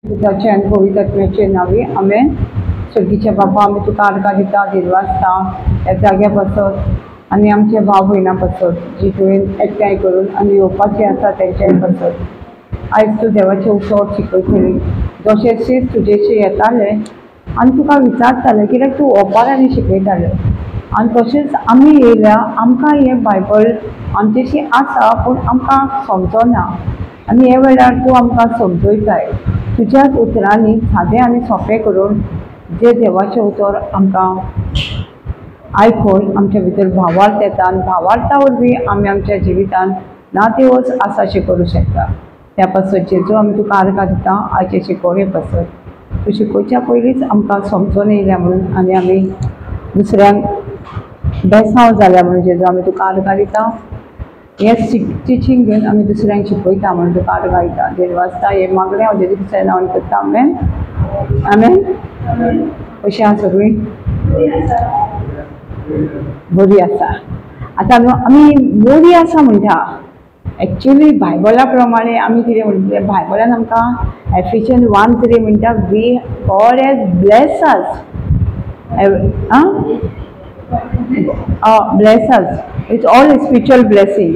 पिताचे आणि पवित्रात्म्याचे नावे आमेन. स्वर्गीचे बाबा, आम्ही तुका आर्गां दिता देवास्ता ह्या जाग्या बसत आनी आमचे भाव भयणां बसत जी तुवें एकठांय करून आनी येवपाचें आसा तेंच्याय बसत आयज तूं देवाचे उत्सव शिकयतली जशें शीस तुजेशी येताले आनी तुका विचारताले कित्याक तूं ओंपारांनी शिकयताले आनी तशेंच आमी येयल्या आमकां हें बायबल आमचेशी आसा पूण आमकां समजना आनी हे वेळार तूं आमकां समजयताय तुज्याच उतरांनी सादें आनी सोंपें करून जे देवाचें उतर आमकां आयकून आमच्या भितर भावार्थ येता आनी भावार्था वरवीं आमी आमच्या जिवितांत नातेवच आसाशें करूं शकता. त्या पासत जेजू आमी तुका आर्गां दिता आयचे शिकोवणे पासत तूं शिकोवच्या पयलींच आमकां समजून येयल्या म्हणून आनी आमी दुसऱ्यांक बेसांव जाल्या म्हणून जेजू आमी तुका आर्गां दिता. हे टिचींग घेवन आमी दुसऱ्यांक शिकयता म्हणून तुका आर्गां दिता. देवास्ता हे मागणें हांव जेजू क्रिस्ताच्या नांवान करता. आमेन आमेन. कशीं आहा सगळीं? बरी आसा. आतां आमी बरी आसा म्हणटा एक्चुली बायबला प्रमाणे आमी कितें म्हणटले बायबलान आमकां एफिशियन्स 1:3 म्हणटा we God has bless us bless us it's all spiritual blessing.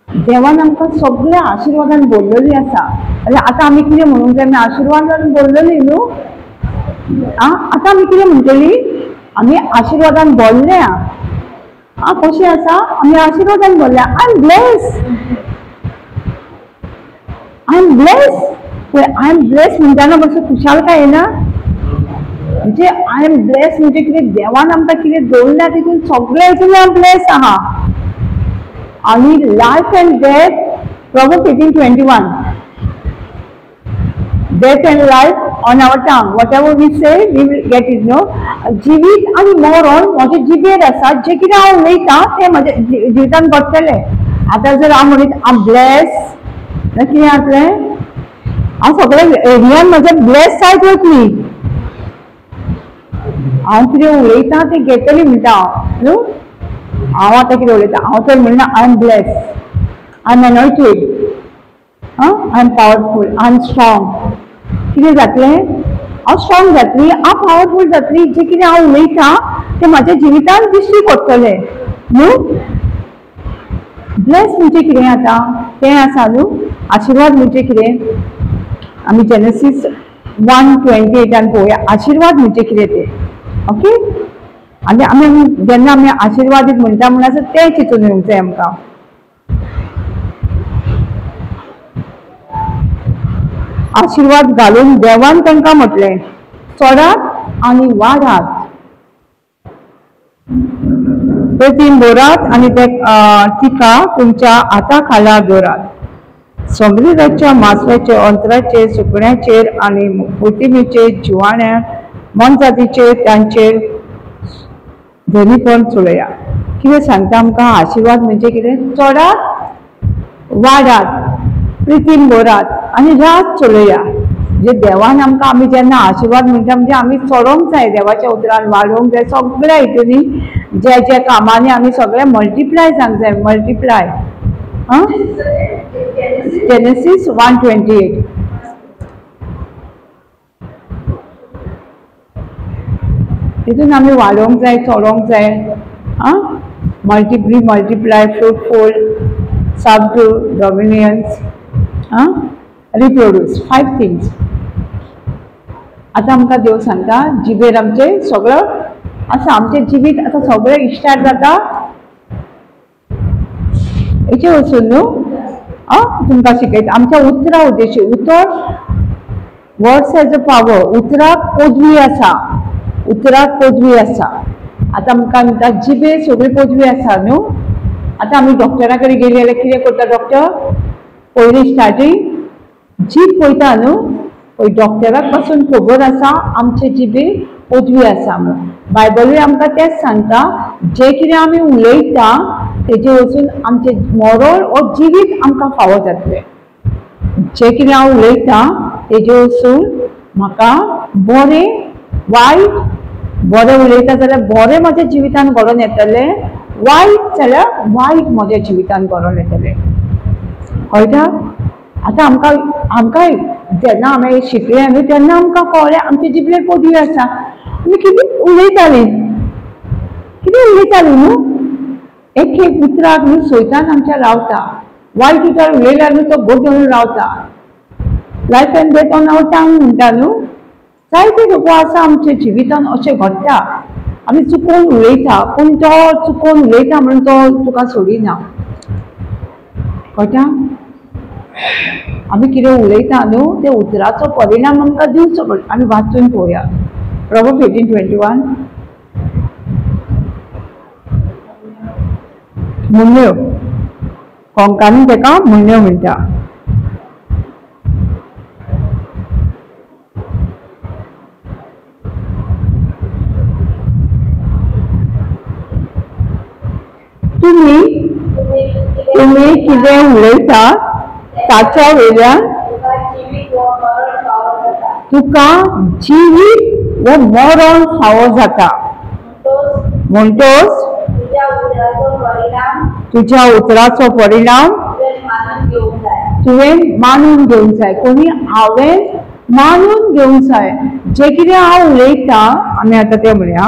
देवान आमकां सगळ्या आशिर्वादान भरलेली आसा. आतां आमी कितें म्हणूंक जाय आमी आशिर्वादान भरलेली न्हू. आतां आमी कितें म्हणटली आमी आशिर्वादान भरल्या. कशें आसा आमी आशिर्वादान भरल्या. I am bless I am bless म्हणटाना मातसो खुशालकाय येना म्हणजे आय एम ब्लेस म्हणजे कितें देवान आमकां कितें दवरल्या तितून सगळें हितून हांव ब्लेस आहा. आनी life and death Proverbs 18:21 death and life on our tongue whatever we say we will get it. No जिवीत आनी मरण म्हजे जिबेर आसा. जे कितें हांव उलयतां तें म्हज्या जिवितान घडटलें. आतां जर हांव म्हणीत आय एम ब्लेस जाल्यार कितें जातलें हांव सगळ्या एरियान म्हज्या ब्लेस सायड वतली. हांव कितें उलयतां तें घेतली म्हणटा हांव न्हू. हांव आतां कितें उलयतां हांव तर म्हणना I am bless I am energised I am powerful I am strong. कितें जातलें हांव स्ट्रॉंग जातली हांव पावरफूल जातली. जें कितें हांव उलयतां तें म्हाज्या जिवितान दिश्टी पडटलें न्हू. ब्लेस म्हणजे कितें आतां तें आसा न्हू. आशिर्वाद म्हणजे कितें आमी जेनेसीस 1:28 पळोवया आशिर्वाद म्हणजे कितें तें. ओके. आनी आमी जेन्ना आमी आशिर्वादीत म्हणटा म्हण आसा तें चिंतून येवंक जाय आमकां. आशिर्वाद घालून देवान तांकां म्हटलें चडात आनी वाडात प्रेतीन दवरात आनी तिका तुमच्या हाता खाला दवरात. समुद्राच्या मासळ्याचेर अंतराचेर सुकण्याचेर आनी पोटिमेचेर जिवाण्या मनजातीचेर तांचेर धनीपण चोळया. कितें सांगता आमकां आशिर्वाद म्हणजे कितें चडात वाडात प्रितीन दवरात आनी रात चलया. म्हणजे देवान आमकां आमी जेन्ना आशिर्वाद म्हणटा म्हणजे आमी चडोवंक जाय देवाच्या उतरान वाडोवंक जाय सगळ्या हितूनी जे जे कामांनी आमी सगळे मल्टिप्लाय जावंक जाय. मल्टिप्लाय जेनेसीस 1:28 तितून आमी वाडोवंक जाय चडोवंक जाय. Multiply fruitful subdue dominions reproduce 5 things. आतां आमकां देव सांगता जिबेर आमचे सगळो आसा. आमचें जिवीत आतां सगळें स्टार्ट जाता हेचे वचून न्हू. तुमकां शिकयता आमच्या उतरा उद्देशी. उतर वर्ड्स हॅज अ पावर. उतराक पदवी आसा. उतराक पदवी आसा. आतां आमकां म्हणटा जिबेर सगळी पदवी आसा न्हू. आतां आमी डॉक्टरा कडेन गेली जाल्यार कितें करता डॉक्टर पयलीं स्टार्टींग जीब पळयता न्हू. पळय डॉक्टराक पासून खबर आसा आमचे जिबेर पदवी आसा म्हणून. बायबलूय आमकां तेंच सांगता जें कितें आमी उलयता तेजे वचून आमचें मरण वो जिवीत आमकां फावो जातलें. जें कितें हांव उलयतां तेजे वचून म्हाका बरें वायट बरें उलयता जाल्यार बरें म्हज्या जिवितान घडोवन येतलें. वायट जाल्यार वायट म्हज्या जिवितान घडोवन येतलें. कळटा. आतां आमकां जेन्ना आमी शिकले न्हू तेन्ना आमकां कळ्ळें आमचे जिबलेर पदवी आसा. आमी कितें उलयतालीं न्हू. एक उतराक न्हू सैतान आमच्या रावता. वायट उतर उलयल्यार न्हू तो बोट धरून रावता. Life and death on our tongue म्हणटा न्हू. जायते लोक आसा आमच्या जिवितान अशें घडटा. आमी चुकोवन उलयता पूण तो चुकोवन उलयता म्हणून तो तुका सोडिना. कळटा? आमी कितें उलयता न्हू ते उतराचो परिणाम आमकां दिवचो पडटा. आमी वाचून पळोवया. Proverbs 18:21. मुन्यो कोंकणी ताका मुन्यो म्हणटा. तुम्ही कितें उलयता ताच्या वयल्यान तुका जिवीत व मरण फावो जाता. म्हणटोच तुज्या उतराचो परिणाम तुवें मानून घेवंक जाय. कोणी हांवें मानून घेवंक जाय. जे कितें हांव उलयता आमी आतां तें म्हणया.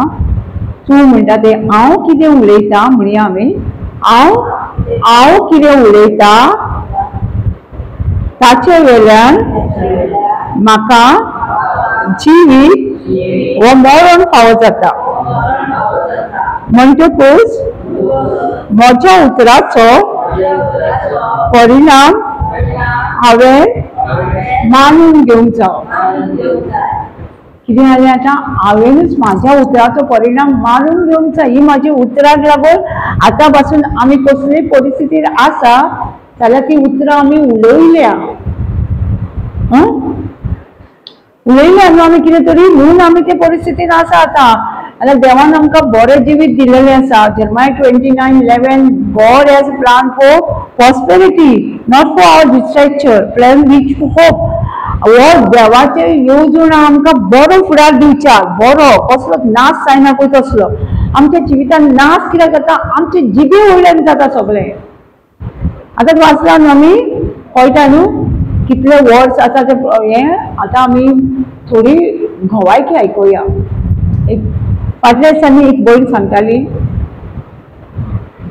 तूं म्हणटा तें हांव कितें उलयता म्हणया आमी. हांव कितें उलयता ताचे वयल्यान म्हाका जिवीत व मरण फावो जाता. म्हणटकूच म्हज्या उतराचो परिणाम हांवें मानून घेवंक जाय. कितें जालें आतां हांवेनूच म्हाज्या उतराचो परिणाम मानून घेवंक जाय. ही म्हाजी उतराक लागून आतां पासून आमी कसलीय परिस्थितीर आसा जाल्यार ती उतरां आमी उलयल्या न्हू आमी कितें तरी म्हणून आमी ते परिस्थितीन आसा आतां. जाल्यार देवान आमकां बरें जिवीत दिलेलें आसा. Jeremiah 29:11 God has planned for prosperity not for our disaster, plan which hope. हो देवाचे येवजण आमकां बरो फुडार दिवच्या. बरो कसलो नाश जायना पळय तसलो. आमच्या जिवितान नाश कित्याक जाता आमचे जिबे वयल्यान जाता सगळें. आतां वाचला न्हू आमी कळटा न्हू कितले वर्ड्स आसा ते. हें आतां आमी थोडी घोवायकी आयकुया. एक फाटल्या दिसांनी एक भयण सांगताली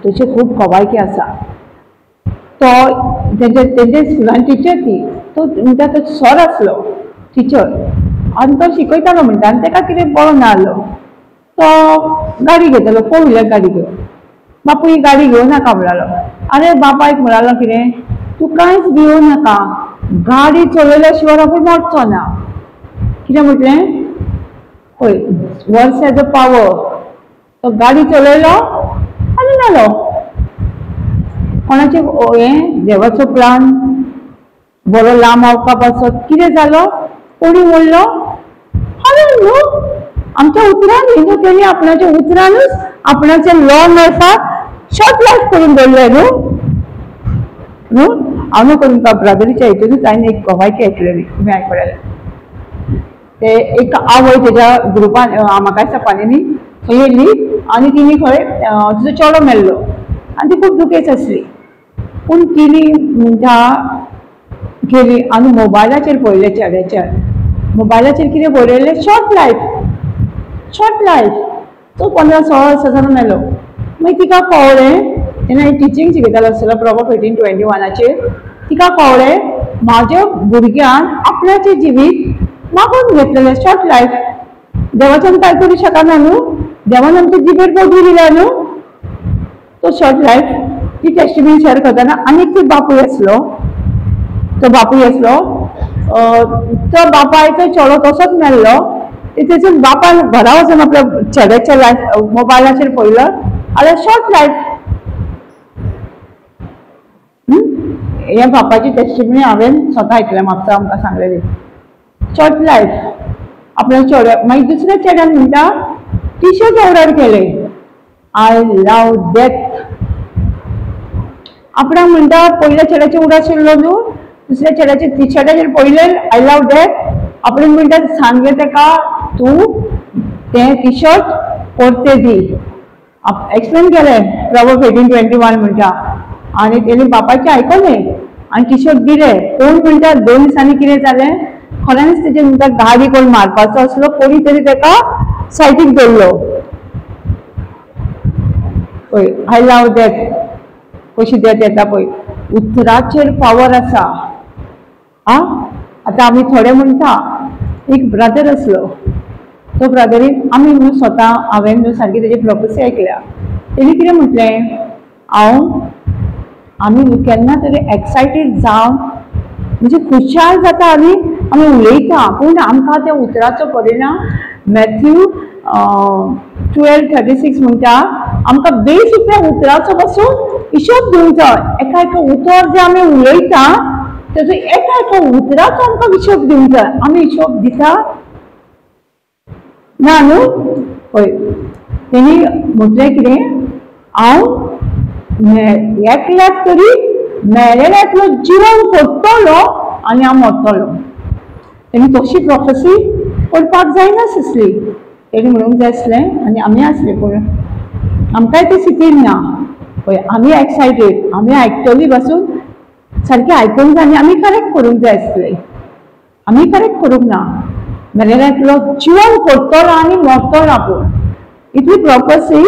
तशी खूब घोवायकी आसा. तो तेंचे स्कुलान टिचर ती. तो म्हणटा तो सर आसलो टिचर आनी तो शिकयतालो म्हणटा आनी ताका कितें बरो ना जालो. तो गाडी घेतलो 4 व्हिलर गाडी घेवन. बापूय गाडी घेवं नाका म्हणलो. आरे बापायक म्हणलो कितें तूं कांयच भिवूं नाका. गाडी चलयल्या शिवाय आपूण मरचो ना. कितें म्हटलें पळय वर्ड्स हॅज अ पावर. तो गाडी चलयलो आनी जालो. कोणाचें हें देवाचो प्लान बरो लांब अवकाप आसत. कितें जालो कोणी म्हणलो हांवें न्हू आमच्या उतरान न्हू तेणी आपणाच्या उतरानूच आपणाचें लॉंग लायफाक शॉर्ट लायफ करून दवरलें न्हू. हांव करून ब्रदरीच्या हितूनूच हांवें एक घोवायकी आयकलेली. तुमी आयकलेलें ते एक आवय तेज्या ग्रुपान म्हाका दिसता पाणीनी थंय येयल्ली आनी तिणी खंय तिजो चेडो मेल्लो आनी ती खूब दुखेस्त आसली. पूण तिणी म्हणटा गेली आनी मोबायलाचेर पळयलें चेड्याच्या. मोबायलाचेर कितें बरयलें शॉर्ट लायफ. तो 15-16 वर्सांचो मेलो. मागीर तिका कळ्ळें तेन्ना टिचींग शिकयतालो आसतलो Proverbs 18:21 तिका कळ्ळें म्हाज्या भुरग्यान आपणाचें जिवीत मागून घेतलेलें शॉर्ट लायफ. देवाच्यान कांय करूं शकना न्हू. देवान आमच्या जिबेर पदवी दिल्या न्हू. तो शॉर्ट लायफ ती टेस्टिमनी शेअर करतना आनीक ती बापूय आसलो. तो बापायचो चेडो तसोच मेल्लो. तेजून बापान घरा वचून आपल्या चेड्याच्या लायफ मोबायलाचेर पळयलं जाल्यार शॉर्ट लायफ. हे बापाची टेस्टिमनी हांवें स्वता आयकलें. म्हापसा आमकां सांगलेली शॉर्ट लायफ आपल्या चेड्या. मागीर दुसऱ्या चेड्यान म्हणटा टी-शर्ट ऑर्डर केले आय लव डेथ. आपणाक म्हणटा पयल्या चेड्याचेर उडाशिल्लो न्हू दुसऱ्या चेड्याचेर टी-शर्टाचेर पळयलें आय लव डेथ. आपणाक म्हणटा सांगले ताका तूं तें टी-शर्ट परते दी. एक्सप्लेन केलें Proverbs 18:21 म्हणटा. आनी तेणी बापाचें आयकलें आनी टिशर्ट दिले. कोण म्हणटा 2 दिसांनी कितें जालें, खऱ्यांनीच तेजे म्हणटा गाडी कोण मारपाचो आसलो, कोणी तरी ताका सायडीक दवरलो. पळय आय लव दॅट कशी देत येता पळय. उतराचेर पावर आसा. आतां आमी थोडे म्हणटा एक ब्रदर आसलो, तो ब्रदरीन आमी न्हू स्वता हांवें न्हू सारकी तेजी प्रोफेसी आयकल्या. तेणी कितें म्हटलें, आमी न्हू केन्ना तरी एक्सायटेड जावन म्हणजे खुशाल जाता आनी आमी उलयता, पूण आमकां त्या उतराचो परिणाम मॅथ्यू 12:36 म्हणटा आमकां बेसिकल्या उतराचो पासून हिशोब दिवंक जाय. एका एका उतर जे आमी उलयता तेजो एका एका उतराचो आमकां हिशोब दिवंक जाय. आमी हिशोब दिता ना न्हू. पळय तेणी म्हटलें कितें, हांव एकल्याक तरी मेलेल्यातलो जिवन करतलो आनी हांव मरतलो. तेणी तशी प्रोफेसी करपाक जायनासली. तेणी म्हणूंक जाय आसलें आनी आमी आसले पूण आमकांय ते सिटीन ना. पळय आमी एक्सायटेड, आमी आयकतली पासून सारकें आयकूंक जाय आनी आमी करेक्ट करूंक जाय आसलें. आमी करेक्ट करूंक ना. मेलेल्यातलो जिवन करतलो आनी मरतलो आपूण, इतली प्रोफेसी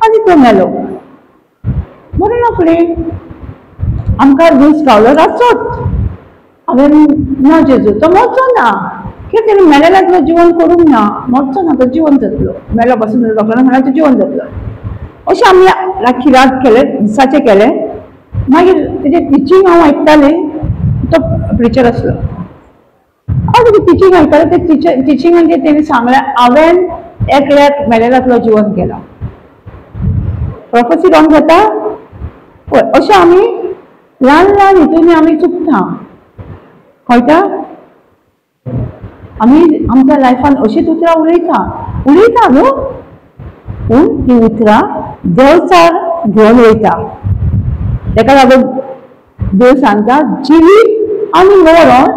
आनी तो मेलो. बरें ना फुडें आमकां दीस गावलो रातचोच. हांवें ना जेजू तो मरचो ना, कित्याक तेणी मेलेल्यातलो जिवन करूंक ना, मरचो ना तो जिवन जातलो. मेलो पासून डॉक्टरान म्हळ्यार तो जिवन जातलो. अशें आमी राखी रात केलें, दिसाचें केलें. मागीर तेजें टिचींग हांव आयकतालें. तो प्रिचर आसलो. हांव तेजें टिचींग आयकतालें. ते टिचिंगाचेर तेणी सांगलें हांवें एकल्याक मेलेल्यातलो जिवन केला. प्रोफेसी रॉंग जाता. पळय अशें आमी ल्हान ल्हान हितून आमी चुकता, कळटा. आमी आमच्या लायफान अशीच उतरां उलयता न्हू, पूण ती उतरां देंवचार घेवन वयता. ताका लागून देव सांगता जिवीत आनी मरण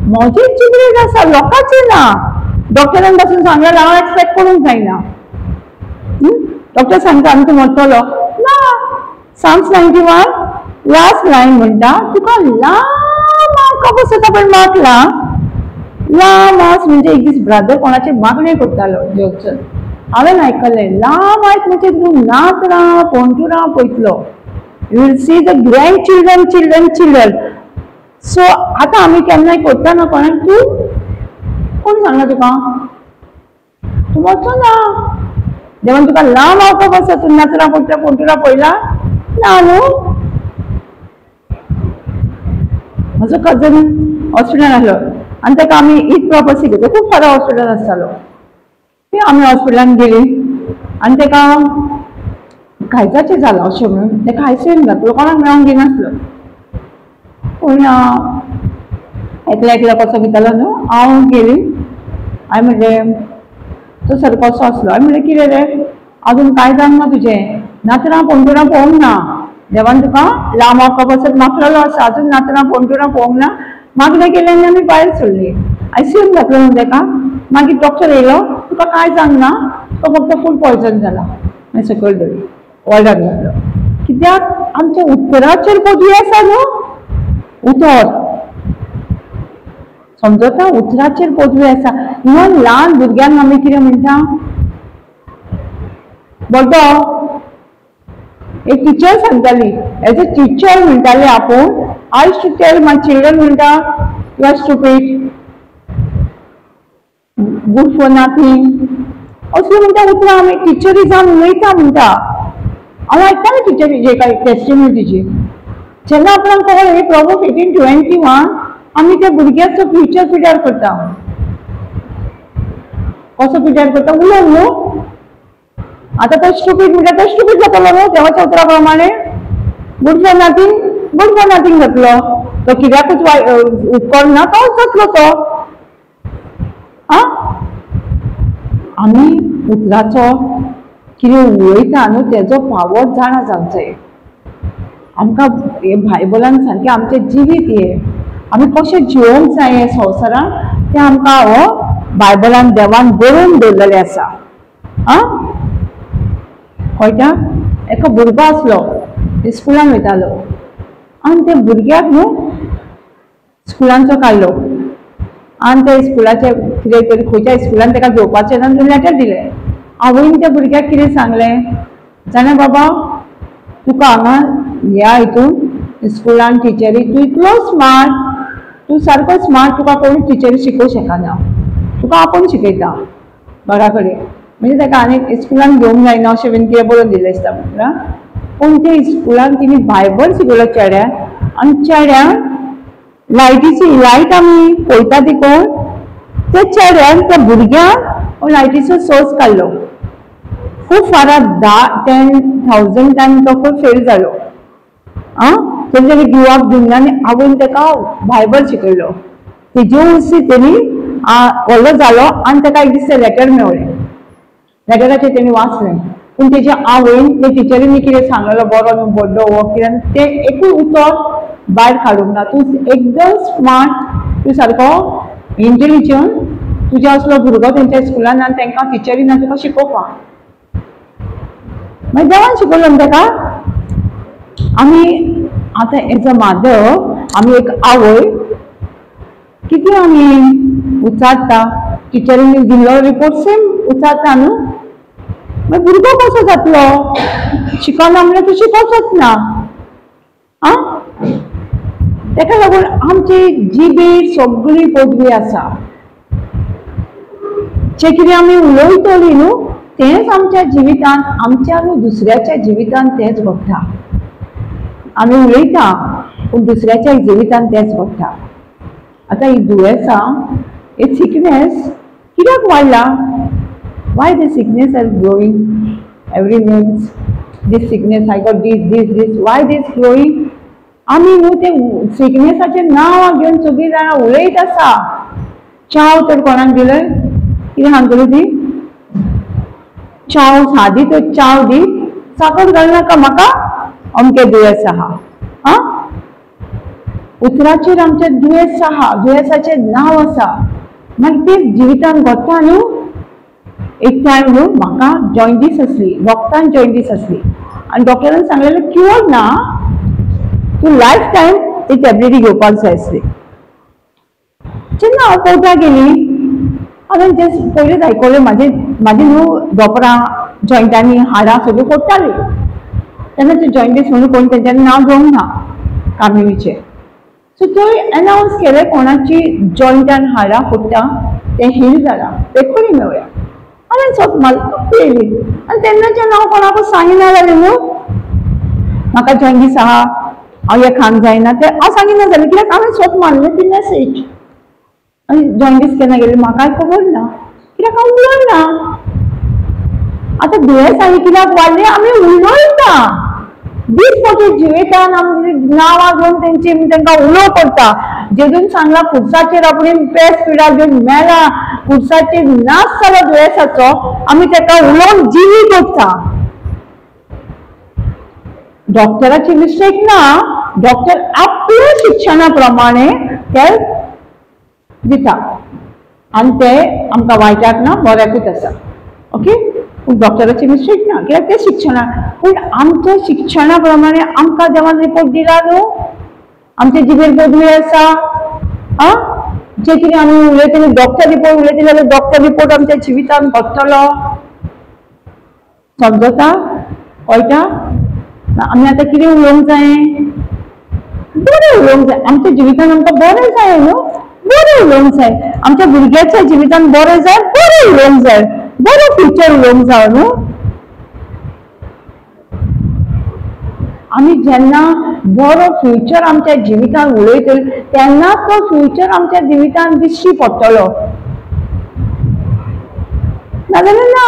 म्हजें जिवीत आसा, लोकांचें ना. डॉक्टरान पासून सांगल्यार हांव एक्सपेक्ट करूंक जायना. डॉक्टर सांगता आमी तूं मरतलो ना. Psalms 91 लास्ट लायन म्हणटा तुका लांब बसता पण मागला. लांब म्हणजे एक दीस ब्रदर कोणाचे मागणे करतालो देवचो. हांवें आयकलें लांब म्हणजे तूं नातरां पोंटुरां पळयतलो. You will see the grand children. So आतां आमी केन्नाय करतना कोणाक तूं कोण सांगला तुका तूं मरचो ना. देवान तुका लांब आवपाक आसा. तूं नातरां पोंटुरां पळयला ना न्हू. म्हजो कजन हॉस्पिटलान आसलो आनी ताका आमी हीच प्रोफेसी घेतली. खूब फारां हॉस्पिटलान आसतालो. आमी हॉस्पिटलान गेली आनी ताका कायजाचें जालां अशें म्हणून ताका आयसीयून घातलो. कोणाक मेळोंक दिनासलो. पूण एकल्या कसो भितालो न्हू. हांव गेली. हांवें म्हणलें तो सारको कसो आसलो. हांवें म्हणलें कितें रे अजून कांय जावंक ना तुजें. नातरां पोंटुरां पळोवंक ना. देवान तुका लांब आवपाक मागलेलो आसा. अजून नातरां पोंटुरां पळोवंक ना. मागणें केलें आनी आमी भायर सोडली. आयसीयून घातलो न्हू ताका. मागीर डॉक्टर येयलो तुका कांय जावंक ना, तो फक्त फूड पॉयजन जाला. मागीर सकयल दवरलो, वॉर्डाक घातलो. कित्याक आमच्या उतराचेर पदवी आसा न्हू. उतर समजता. उतराचेर पदवी आसा. इवन ल्हान भुरग्यांक आमी कितें म्हणटा बड्डो. एक टिचर सांगताली एज अ टिचर म्हणटाले आपूण I should tell my children म्हणटा you are stupid, good for nothing असले म्हणटा उतरां आमी टिचरी जावन उलयता म्हणटा. हांव आयकतालें टिचरी जे कांय टेस्टिमनी तिची. जेन्ना आपणाक कळ्ळें प्रॉब्स 1821 आमी त्या भुरग्याचो फ्युचर पिड्यार करता. कसो पिड्यार करता उलोवंक न्हू. आतां तो स्टुपीड म्हणटा तो स्टुपीड जातलो न्हू देवाच्या उतरा प्रमाणे. गुड फॉर नथिंग जातलो. तो कित्याकूच उपकार ना तोच जातलो तो. आमी उतराचो कितें उलयता न्हू तेजो पावर जाणा जावंक जाय. आमकां हे बायबलान सारकें आमचें जिवीत हे आमी कशें जिवंक जाय हे संवसारान तें आमकां हो बायबलान देवान बरोवन दवरलेलें आसा. कळटा. एका भुरगो आसलो स्कुलान वयतालो. आनी ते भुरग्याक न्हू स्कुलांचो काडलो आनी ते स्कुलाचे कितें तरी खंयच्या स्कुलान ताका घेवपाचें ना लेटर दिलें. आवयन त्या भुरग्याक कितें सांगलें जाणा बाबा, तुका हांगा ह्या हितून स्कुलान टिचरी तूं इतलो स्मार्ट, तूं सारको स्मार्ट, तुका कोण टिचरी शिकोवंक शकना, तुका आपूण शिकयता घरा कडेन. म्हणजे ताका आनी स्कुलान घेवंक जायना अशें बीन कितें बरोवन दिलें दिसता म्हाका. पूण ते स्कुलान तिणी भायबर शिकयलो चेड्याक, आनी चेड्याक लायट आमी पळयता ती कोण, ते चेड्यान त्या भुरग्याक लायटीचो सोर्स काडलो. खूब फारां 10,000 टायम तो फेल जालो. तरी ताणी गिव अप दिवना आनी आवयन ताका भायबर शिकयलो. तेजे वर्सी तेणी व्हडलो जालो आनी ताका एक दीस लेटर मेळ्ळें. लेटराचेर तेणी वाचलें, पूण तेजे आवयन ते टिचरींनी कितें सांगलेलो बरो न्हू बड्डो हो कितें तें एकूय उतर भायर काडूंक ना. तूं एकदम स्मार्ट, तूं सारको इंटेलिजंट, तुज्या असलो भुरगो तेंच्या स्कुलान आनी तांकां टिचरीन तुका शिकोवपाक. मागीर देवान शिकयलो न्हू ताका. आमी आतां एज अ मदर, आमी एक आवय कितें आमी उचारता, टिचरींनी दिल्लो रिपोर्ट सेम उचारता न्हू. मागीर भुरगो कसो जातलो, शिकना म्हणल्यार तूं शिकोवचोच ना. ताका लागून आमची जिबेर सगळी पदवी आसा. जे कितें आमी उलयतली न्हू तेंच आमच्या जिवितान, आमच्या न्हू दुसऱ्याच्या जिवितान तेंच घडटा. आमी उलयता पूण दुसऱ्याच्या जिवितान तेंच घडटा. आतां ही दुयेंसां, ही सिकनेस कित्याक वाडला? Why the sickness are growing? Every means this sickness, I got this. Why this growing? आमी न्हू ते सिकनेसाचे नांवां घेवन सगळीं जाणां उलयत आसा. चाव तर कोणाक दिलय, कितें सांगतली ती? चाव सादी तर चाव दी, साखर घालनाका म्हाका, अमकें दुयेंस आहा. उतराचेर आमच्या दुयेंस आहा, दुयेंसाचें नांव आसा. मागीर ते जिवितान घडटा न्हू. एक टायम न्हू म्हाका जॉयंटीस आसली, वखदान जॉयंटीस आसली आनी डॉक्टरान सांगलेलें क्युअर ना, तूं लायफ टायम ती टॅबलेटी घेवपाक जाय आसली. जेन्ना हांव कोर्टाक गेली, हांवें तें पयलेंच आयकलें म्हाजी न्हू दोपरां जॉयंटांनी हाडां सगळीं फोडटालीं. तेन्ना ते जॉयंटीस म्हणून कोण तेंच्यांनी नांव घेवंक ना कामिणीचें. सो थंय अनावन्स केलें कोणाची जॉयंटान हाडां फोडटा तें हील जालां, पेपरूय मेळ्ळ्या. हांवें सोप पळयली आनी तेन्नाचें नांव कोणाकूच सांगिना जालें न्हू. म्हाका जॉयंटीस आहा, हांव हें खावंक जायना तें हांव सांगिना जालें, कित्याक हांवें सोप मारलें ती मॅसेज. आनी जॉयंटीस केन्ना गेली म्हाकाय खबर ना, कित्याक हांव उलयना. आतां दुयेंस आनी कित्याक वाडली, आमी उलयता. दिसपटे जिवितान आमी नांवां घेवन तांकां उलोव पडटा. जेजून सांगला खुर्साचेर आपणे पेस पिडा घेवन मेला, खुर्साचेर नाश जालो दुयेंसाचो, आमी ताका उलोवन जिवीत उरता. डॉक्टराची मिस्टेक ना, डॉक्टर आपल्या शिक्षणा प्रमाणे ते दिता आनी ते आमकां वायटाक ना बऱ्याकूच आसा. ओके, पूण डॉक्टराची मिस्टेक ना, कित्याक ते शिक्षणा. पूण आमच्या शिक्षणा प्रमाणे आमकां देवान रिपोर्ट दिला न्हू. आमचे जिबेर पदवी आसा. जे कितें आमी उलयतली डॉक्टर रिपोर्ट उलयतली जाल्यार डॉक्टर रिपोर्ट आमच्या जिवितान घडटलो. समजता? कळटा? आमी आतां कितें उलोवंक जाय? बरें उलोवंक जाय. आमच्या जिवितान आमकां बरें जाय न्हू, बरें उलोवंक जाय. आमच्या भुरग्याच्या जिवितान बरें जाय, बरें उलोवंक जाय, बरो फ्युचर उलोवंक जाय न्हू. आमी जेन्ना बरो फ्युचर आमच्या जिवितान उलयतली तेन्ना तो फ्युचर आमच्या जिवितान दिश्टी पडटलो. नाजाल्यार ना.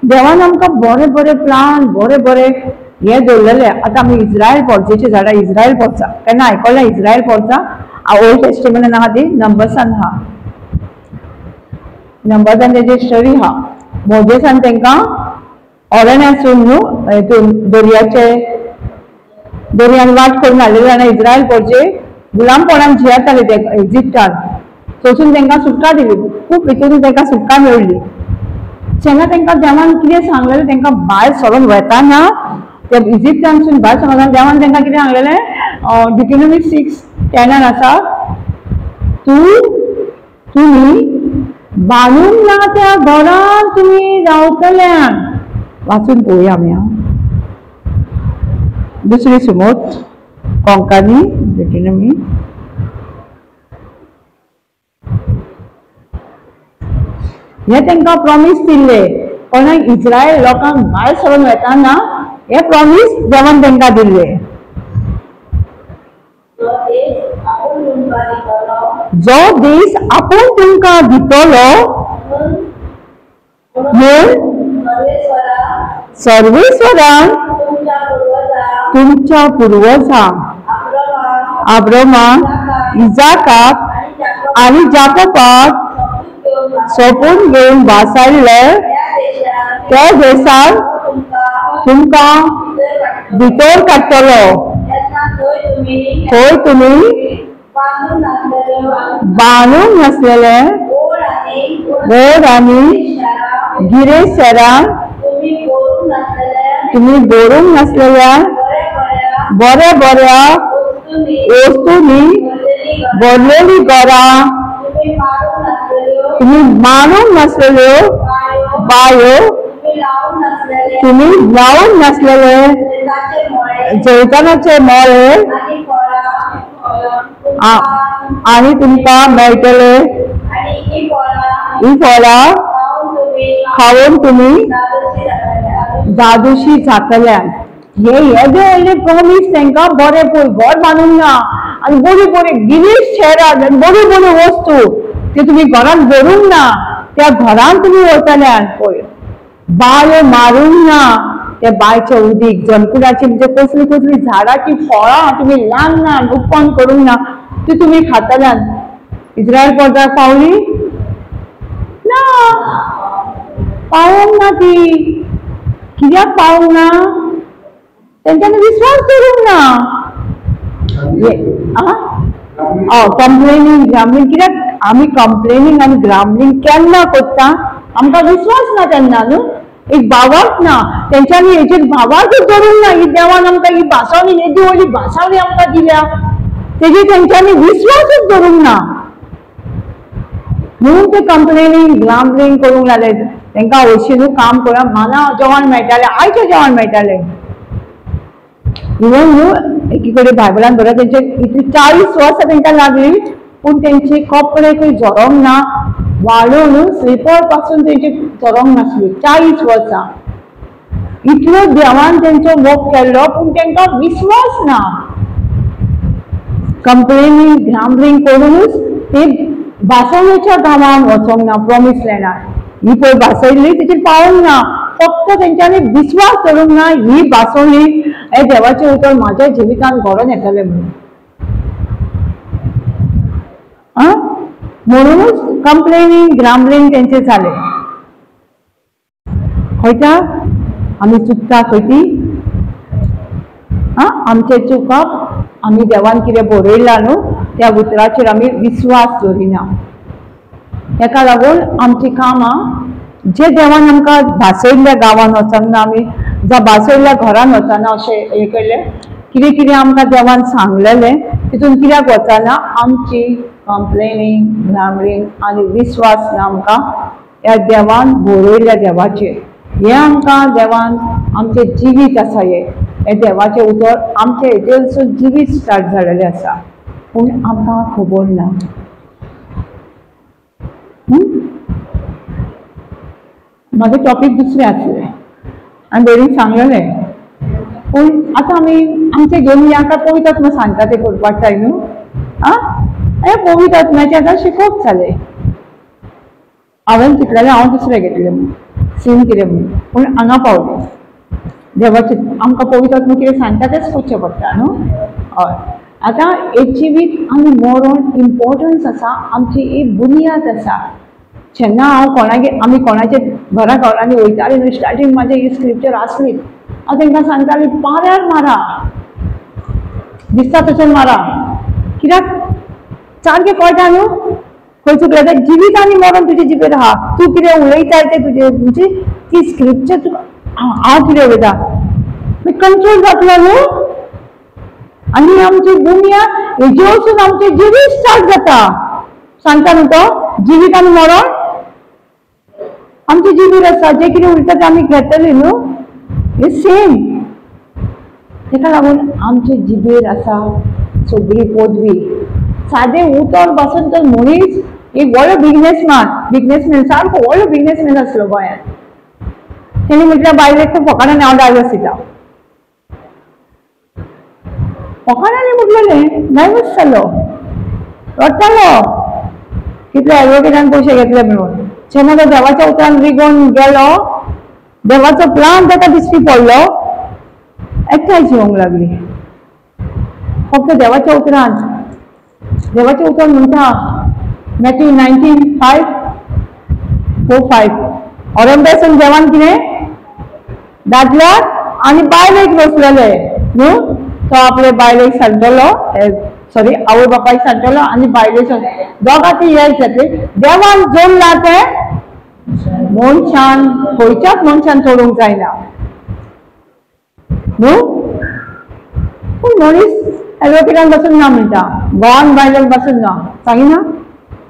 देवान आमकां बरें बरें प्लान, बरें बरें हे दवरलेले. आतां आमी इस्रायल पोरचेची झाडां, इस्रायल पोरचा केन्ना आयकलां? इस्रायल पोरचा ओल्ड टेस्टमेंटान आहा ती, नंबर्सान आहा. नंबर्सान तेजी स्टोरी आहा. मोजेसान तांकां अरण्यासून न्हू हितून दर्यान वाट करून हाडलेले जाणा इस्रायल पोरचे गुलामपणान जियेताले ते इजिप्टान. थंयसून तांकां सुटका दिली, खूब हितून तांकां सुटका मेळ्ळी. जेन्ना तांकां देवान कितें सांगलेलें तांकां भायर सरोन वताना ते इजिप्तानसून भायर समजान देवान तांकां कितें सांगलेलें डिक्रोनॉमी 6:10 आसा तुमी बांदूंक ना त्या घरान तुमी रावतल्यान वाचून पळोवया आमी दुसरी सुमोत कोंकणी डिक्रोनॉमी हे तांकां प्रॉमिस दिल्ले कोणाक इस्रायल लोकांक भायर सरून वेताना हे प्रॉमिस देवान तांकां दिल्ले जो देश आपूण तुमकां दितलो म्हूण सर्वेश्वरान तुमच्या पुर्वजांक अब्रामाक इजाकाक आनी जाकोबाक सोपून घेवन वासाडले त्या देशान तुमकां भितर काडटलो थंय तुमी बांदूंक नासलेले व्हड आनी गिरेस्त शारां तुमी भरूंक नासलेल्या बऱ्या बऱ्या वस्तूंनी भरलेली घरां तुमी मारूंक नासलेल्यो बायो तुमी लावूंक नासलेले जैतानाचे मळे आनी तुमकां मेळटले ही फळां खावून तुमी जादूशी जातल्यान हे जे व्हडले प्रॉमिस तांकां बरें पळय घर बांदूंक ना आनी बरी बरी गिरेस्त शहरां बऱ्यो बऱ्यो वस्तू ते तुमी घरांत भरूंक ना त्या घरान तुमी वतल्यान पळय बायो मारूंक ना त्या बायचे उदीक जमकुराची म्हणजे कसली कसली झाडाची फळां तुमी ल्हान ल्हान उत्पन्न करूंक ना ती तुमी खातल्यान इस्रायल परदार पावली ना पावोंक ना ती कित्याक पावोंक ना तेंच्यांनी विश्वास दवरूंक ना कंप्लेनिंग ग्रामलींग कित्याक आमी कंप्लेनिंग आनी ग्रामलींग केन्ना करता आमकां विश्वास ना तेन्ना न्हू एक भावार्थ ना तेंच्यांनी हेचेर भावार्थूच दवरूंक ना ही देवान आमकां ही भासावणी येदी व्हडली भासावणी आमकां दिल्या तेजेर तेंच्यांनी विश्वासच दवरूंक ना म्हणून ते कंप्लेनिंग ग्रामलींग करूंक लागले तांकां हरशीं काम करूं माना जेवण मेळटालें आयचें जेवण मेळटालें इवन न्हू एकी कडेन बायबलान बरयता तेंचे इतली 40 वर्सां तांकां लागली पूण तेंचे कपडे खंय झरोंक ना वाडून स्लिपर पासून तेंचे झरोंक नासल्यो 40 वर्सां इतलो देवान तेंचो मोग केल्लो पूण तांकां विश्वास ना कंप्लेनिंग ग्रामलींग करूनच ते भासावणेच्या गांवांत वचोंक ना प्रॉमिस लँडार ही पळय भासयल्ली तेचेर पावोंक ना फक्त तेंच्यांनी विश्वास दवरूंक ना ही भासवणी हे देवाचें उतर म्हाज्या जिवितांत घडोवन येतलें म्हणूनच कंप्लेनिंग ग्रामलींग तेंचें जालें खंयच्या आमी चुकता खंय ती आमचे चुकप आमी देवान कितें बरयलां न्हू त्या उतराचेर आमी विश्वास दवरिना हेका लागून आमची कामां जे देवान आमकां भासयल्ल्या गांवांत वचूंक ना आमी जावं भासयल्ल्या घरान वचना अशें हें केलें कितें कितें आमकां देवान सांगलेलें तितून कित्याक वचना आमची कंप्लेनिंग ग्रामलींग आनी विश्वास ना आमकां ह्या देवान बरयल्ल्या देवाचेर हे आमकां देवान आमचें जिवीत आसा हे देवाचें उतर आमचें हेजेरसून जिवीत स्टार्ट जालेलें आसा पूण आमकां खबर ना म्हाजें टॉपीक दुसरें आसलें आनी बरीं सांगलेलें पूण आतां आमी आमचें घेवन आतां पवित्र आत्मा सांगता तें करपाक जाय न्हू हे पवित्र आत्म्याचें आतां शिकोवप जालें हांवें चिंतलेलें हांव दुसरें घेतलें म्हूण सीन कितें म्हणून पूण हांगा पावलें देवाचें आमकां पवित्र आत्मा कितें सांगता तेंच करचें पडटा न्हू हय आतां एक जिवीत आनी मरण इम्पॉर्टन्स आसा आमची ही बुनयाद आसा जेन्ना हांव आमी कोणाचे घरांनी वयतालीं न्हू स्टार्टींग म्हाजे ही स्क्रिप्चर आसली हांव तांकां सांगताली पाऱ्यार मारा दिसता तशें मारा कित्याक सारकें कळटा न्हू खंय चुकलें तें जिवीत आनी मरण तुजे जिबेर आहा तूं कितें उलयताय तें तुजें म्हणजे ती स्क्रिप्चर तुका हांव कितें उलयता कंट्रोल जातलो न्हू आनी आमची दुनिया हेजे वचून आमचे जिवीत स्टार्ट जाता सांगता न्हू तो जिवीत आनी मरण आमचे जिवीत आसा जे कितें उरता ते आमी घेतले न्हू हे सेम ताका लागून आमचे जिबेर आसा सगळी पदवी सादे उतर पासून तर मनीस एक व्हडलो बिझनेसमॅन सारको व्हडलो बिझनेसमॅन आसलो गोंयांत तेणी म्हटल्यार बायलेक फकाणांनी हांव डायवर्स दिता फकाणांनी म्हटलेलें डायवर्स जालो रडटालो कितले एडवोकेटान पयशे घेतले म्हणून जेन्ना तो देवाच्या उतरान रिगोन गेलो देवाचो प्लान ताका दिश्टी पडलो एकठांय जिवंक लागली फक्त देवाच्या उतरान देवाचे उतर म्हणटा मॅथ्यू 19:5 औरंगजेबान देवान कितें दादल्याक आनी बायलेक बसलेले न्हू तो आपले बायलेक सांगतलो सॉरी आवय बापायक सांगतलो आनी बायलेक दोगां ती हेल्प जातली देवान जोडला ते मनशान खंयच्याच मनशान तोडूंक जायना न्हू पूण मनीस एडवोकेटान बसून ना म्हणटा गोवान बायलेक बसून ना सांगिना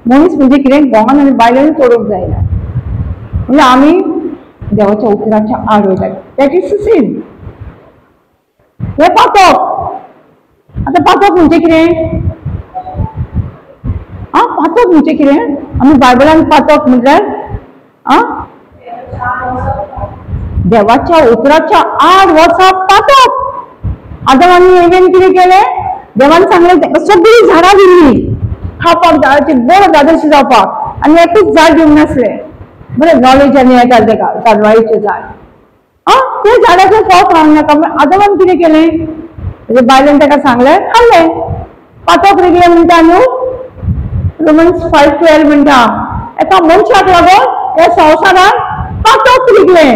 मनीस म्हणजे कितें गोवान आनी बायलेक तोडूंक जायना म्हणजे आमी देवाच्या उतराच्या आड वयतात दॅट इज सीन हे पातक आतां पातक म्हणजे कितें पातक म्हणजे कितें आमी बायबलान पातक म्हटल्यार देवाच्या उतराच्या आड वचप पातक आदमांनी हेवेन कितें केलें देवान सांगलें ताका सगळीं झाडां दिल्लीं खावपाक झाडाची बरो दादोशी जावपाक आनी एकूच झाड दिवंक नासलें बरें नॉलेज आनी येता ताका काजवाळीचें झाड ते झाडाचें फळ खावंक नाका आदमान कितें केलें तेजे बायलेन ताका सांगलें खाल्लें पातक रिगलें म्हणटा न्हू रोमन्स 5:12 म्हणटा एका मनशाक लागून ह्या संवसारान पातक रिगलें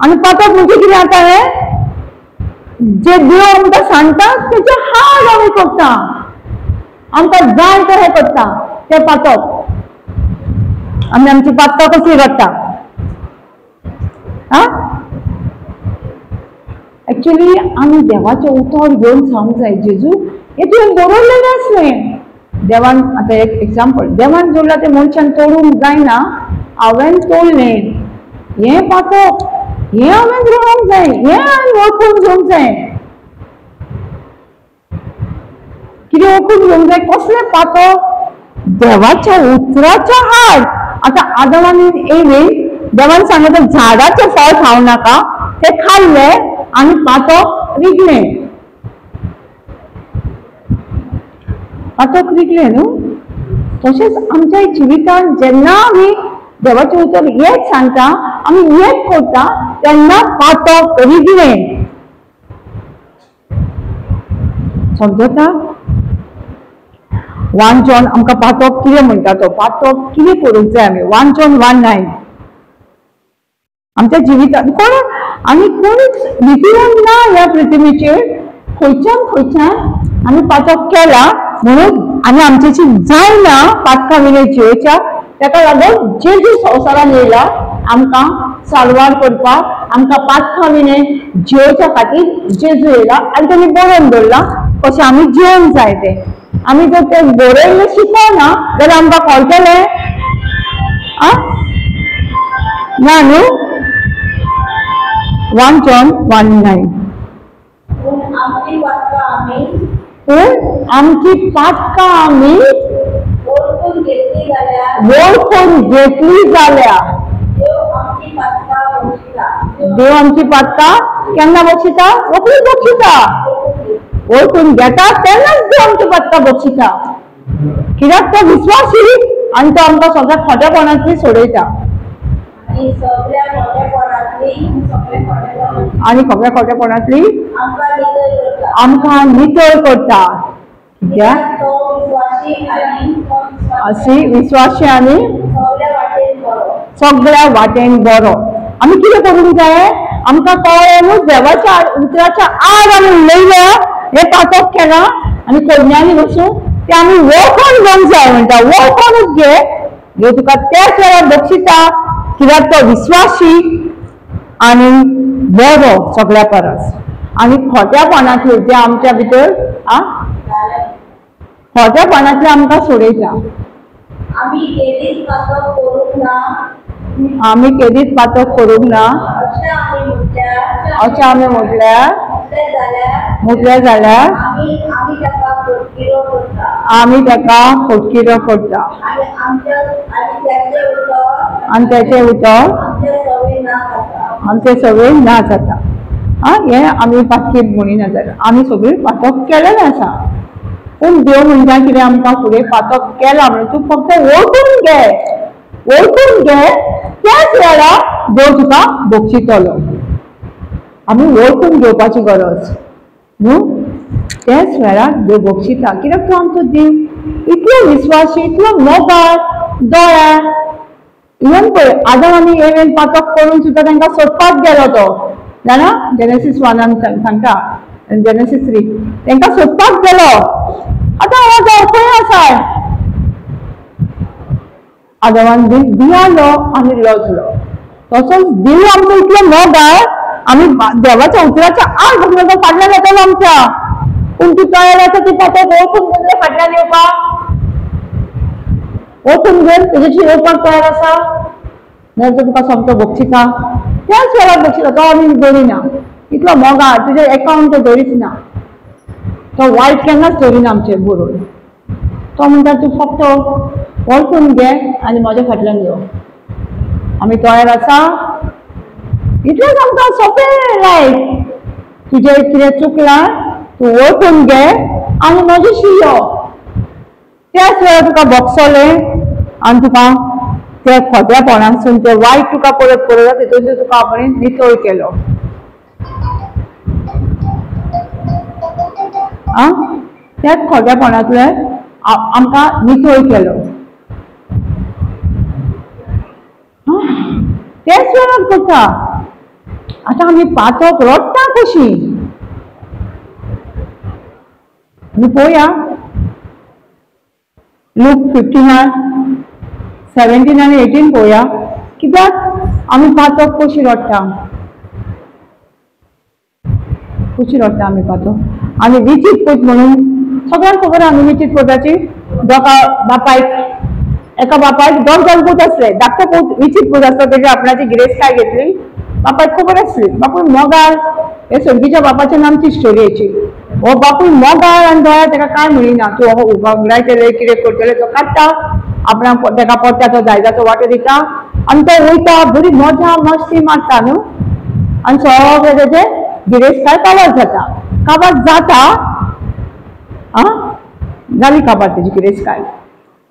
आनी पातक म्हणजे कितें जातालें जे देव आमकां सांगता तेचे हाड आमी करता आमकां जाय ते हे करता ते पातक आमी आमची पातकां कसली काडटा एक्चुअली आमी देवाचें उतर घेवन सांगूंक जाय जेजू हे तुवें बरोवलें नासलें देवान आतां एक एग्जाम्पल देवान जोडला ते मनशान तोडूंक जायना हांवें तोडलें हें पातक हें हांवें रोवंक जाय हें हांवें वळखून घेवंक जाय कितें वळखून घेवंक जाय कसलें पातक देवाच्या उतराच्या हाड आतां आदमानी येयली देवान सांगलें झाडाचें फळ खावं नाका ते खाल्लें आनी पातक रिगलें पातक रिगलें न्हू तशेंच आमच्या जिवितांत जेन्ना आमी देवाचें उतर हेच सांगता आमी हेच करता तेन्ना पातक रिगलें समजता 1 जॉन आमकां पातक कितें म्हणटा तो पातक कितें करूंक जाय आमी 1 जॉन 1:9 आमच्या जिवितांत कोण आनी कोणूच विधिवन ना ह्या पृथ्वीचेर खंयच्यान आमी पातक केला म्हणून आनी आमचेची जायना पातका विने जियोच्या ताका लागून जेजू संवसारान येयला आमकां साल्वार करपाक आमकां पातका विने जियोच्या खातीर जेजू येयला आनी ताणी बरोवन दवरला कशें आमी जिवंक जाय ते आमी जर ते बरयल्लें शिकवना जाल्यार आमकां कळटलें ना न्हू 1 जॉन 1:9 आमची पातकां आमी वळखून घेतली जाल्यार देव आमची पातकां केन्ना बक्षिता वखून बक्षिता वळखून घेता तेन्नाच देव आमची पातकां बक्षिता कित्याक तो विश्वासी आनी तो आमकां सगळ्या खोटेपणांतली सोडयता आनी सगळ्या खोटेपणांतली आमकां नितळ करता कित्याक अशी विश्वासी आनी सगळ्या वाटेन बरो आमी कितें करूंक जाय आमकां कळ्ळें न्हू देवाच्या उतराच्या आड आमी उलयल्या हे पातक केलां आनी कन्यांनी वचून ते आमी वळखून घेवंक जाय म्हणटा वळखूनच घे देव तुका त्याच वेळार बक्षिता कित्याक तो विश्वासी आणि बरो सगळ्या परस आणि खोट्यापणातले जे आमच्या भितर खोट्यापणातले आमकां सोडयता. आमी केदीच पातक करूंक ना अशें आमी म्हटल्यार म्हटलें जाल्यार आमी ताका फटकिरो करता आनी तेचें उतर आमचे सवयी ना जाता. हें आमी पातकी म्हणिना जाल्यार आमी सगळीं पातक केलेलें आसा. पूण देव म्हणटा कितें आमकां फुडें पातक केला म्हणून तूं फक्त वळखून घे त्याच वेळार देव तुका बक्षितलो. आमी वळखून घेवपाची गरज न्हू. त्याच वेळार देव बक्षिता कित्याक तो आमचो देव इतलो विस्वासी इतलो मोगाळ दोळ्यार. इवन पळय आदम आनी एवेन पातक करून सुद्दां तांकां सोदपाक गेलो तो जाणा. जेनेसीस 1 सांगता जेनेसीस 3 तांकां सोदपाक गेलो. आतां हो जाव खंय आसा. आदमान भियालो आनी लजलो. तसोच देव आमचो इतलो मोगाळ आमी देवाच्या उतराच्या आड बसलो तो फाटल्यान येतलो आमच्या. पूण तूं तयार आसा ती पातक वळखून घेवन फाटल्यान येवपाक वळखून घेवन तेजेशी येवपाक तयार आसा जाल्यार तो तुका सोमतो बक्षिता. त्याच वेळार बक्षिता. तो आमी धरिना इतलो मोगाळ तुजे एकाउंट तो धरीच ना. तो वायट केन्नाच धरिना आमचें बरोवन. तो म्हणटा तूं फक्त वळखून घे आनी म्हाज्या फाटल्यान यो. आमी तयार आसा. इतलेंच आमकां सोंपें लायफ. तुजें कितें चुकलां तूं वळखून घे आनी म्हाजेशी यो. त्याच वेळार तुका बक्षलें आनी तुका त्या खोट्यापणासून ते वायट तुका परत परत तितून तुका आपणे नितळ केलो. त्याच खोट्यापणांतले आमकां नितळ केलो. तेच वेळार करता. आतां आमी पातक रडटा कशी आमी पळोवया. लूक 15:17 आनी 18 पळोवया. कित्याक आमी पातक कशी रडटा आमी पातक. आनी विचित पूत म्हणून सगळ्यांक खबर आमी विचित पुताची दोगा बापायक एका बापायक 2 जाण पूत आसले. धाकटो पूत विचित पूत आसता तेजी आपणाची गिरेस्तकाय घेतली. बापायक खबर आसली बापूय मोगाळ. हे सगळीच्या बापाच्या नामची स्टोरी हेची. हो बापूय मोगाळ आनी दोळ्यार ताका कांय म्हणिना. तूं उगडायतले कितें करतले तो काडटा आपणाक ताका पडटा तो दायजाचो वांटो दिता आनी तो वयता बरी मजा मस्ती मारता न्हू. आनी सगळें तेजें गिरेस्तकाय काबार जाता जाली काबार तेजी गिरेस्तकाय.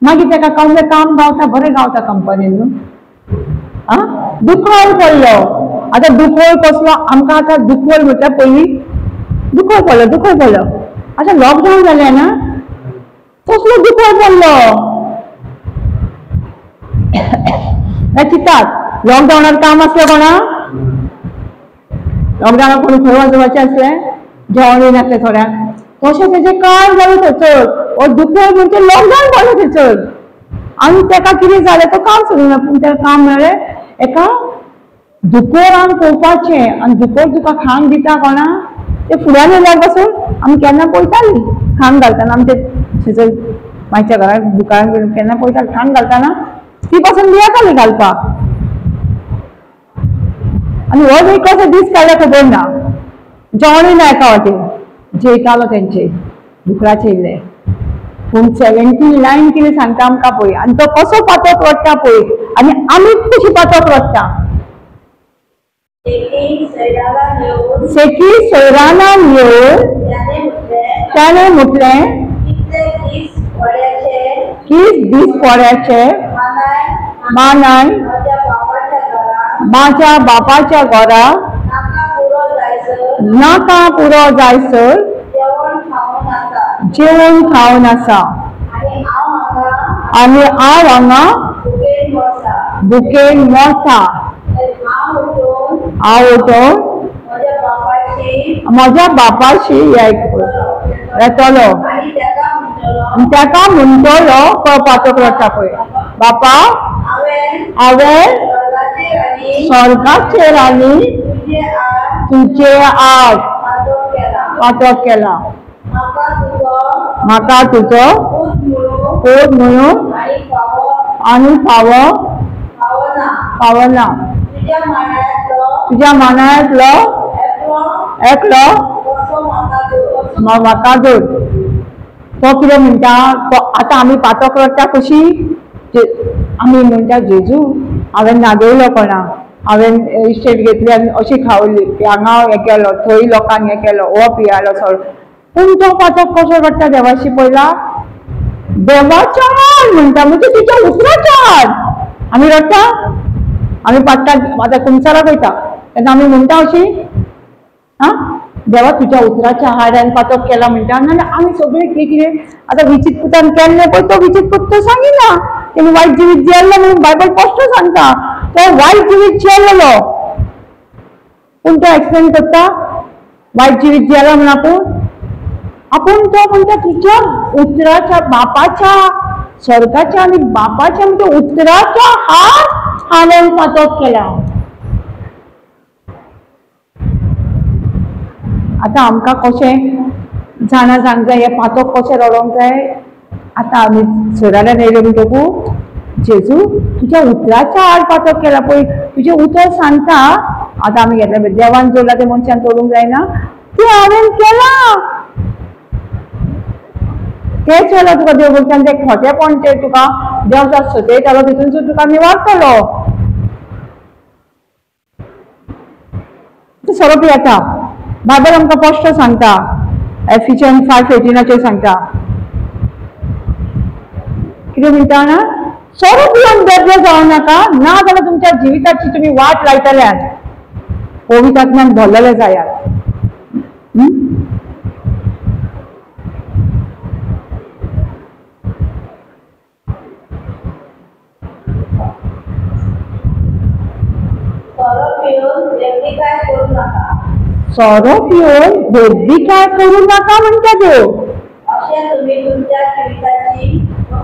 मागीर ताका काम गावता बरें गावता कंपनीन न्हू. दुखोल पडलो. आतां दुखोल कसलो आमकां आतां दुखोल म्हटल्यार पयलीं दुखोल पडलो. आतां लॉकडावन जालें ना कसलो दुखोल पडलो. चिंतात लॉकडावनार काम आसलें कोणा लॉकडावनार कोणी खंय वचपाचें आसलें जेवणूय नासलें थोड्यांक. तशें तेजें कांय जालें थंयसर. हो दुखोल म्हणजे लॉकडावन पडलो थंयसर. आनी ताका कितें जालें तो काम सोडिना. पूण ताका काम मेळ्ळें एका दुकोरान पळोवपाचें. आनी दुकोर तुका खांक दिता कोणा ते फुड्यान येयल्यार पासून आमी केन्ना पळयतालीं खांक घालतना. आमी ते थंयसर मायच्या घरान दुकानान केन्ना पळयतालीं खांक घालतना ती पासून भियेतालीं घालपाक. आनी हो एक कसो दीस काडल्या खबर ना. जेवणूय ना एका वाटेन जेयतालो तेंचे दुकराचे इल्ले. पूण 79 कितें सांगता आमकां पळय. आनी तो कसो पातक रडटा पळय आनी आमी कशी पातक रडटा. सेकी सैरानान येवन त्याने म्हटलें किस दीस कोड्याचे मानाय माझ्या बापाच्या घरा नाका पुरो जायसर जेवण खावन आसा आनी हांव हांगा भुकेन मरता. हांव उठोन म्हज्या बापाशी येतलो आनी ताका म्हणटलो तो पातक रडटा पळय बापा हांवें स्वर्गाचेर आनी तुझे आड पातक केला म्हाका तुजो कोद म्हणून आनी पावना तुज्या मानांतलो एकलो म्हाका जोड तो कितें म्हणटा तो आतां आमी पातक रडटा कशी आमी म्हणटा जेजू हांवें नागयलो कोणाक हांवें इस्टेट घेतली आनी अशी खावली हांगा हें केलो थंय लोकांक हें केलो हो पियालो सगळो पूण तो पातक कसो रडटा देवाशी पयला देवाच्या आड म्हणटा म्हणजे तुज्या उतराच्या आड आमी रडटा आमी पाडटा आतां कुंचाराक वयता तेन्ना आमी म्हणटा अशी देवा तुज्या उतराच्या आड पातक केला म्हणटा नाजाल्यार आमी सगळे कितें आतां विचित पुतान केल्लें पळय तो विचित पूत तो सांगिना तेणी वायट जिवीत जियेल्लो म्हणून बायबल स्पश्ट सांगता तो वायट जिवीत जियेल्लो पूण तो एक्सप्लेन करता वायट जिवीत जियेलो म्हणून आपूण तो म्हणटा तुज्या उतराच्या बापाच्या स्वर्गाच्या आनी बापाच्या म्हणजे उतराच्या आड हांवें पातक केला आतां आमकां कशें जाणा सांग जाय हें पातक कशें रडोंक जाय आतां आमी सराल्यान येयले म्हणटकूच जेजू तुज्या उतराच्या आड पातक केला पळय तुजें उतर सांगता आतां आमी घेतले देवान जोडला ते मनशान तोडूंक जायना तें हांवें केलां तेच वेळेला तुका देव बोलता ते खोटेपण ते तुका देव जर सतयतालो तितूनसून तुका निवारतलो सोरोप येता बायबल आमकां स्पश्ट सांगता एफिशियन्स 5:18 सांगता कितें म्हणटा ना सोरोप येवन बेज्यो जावं नाका ना जाल्यार तुमच्या जिविताची तुमी वाट लायतल्यात पवित्र आत्म्यान भरलेले जायात सोरोप येवन बेज्जिकाय करू नाका म्हणटा देव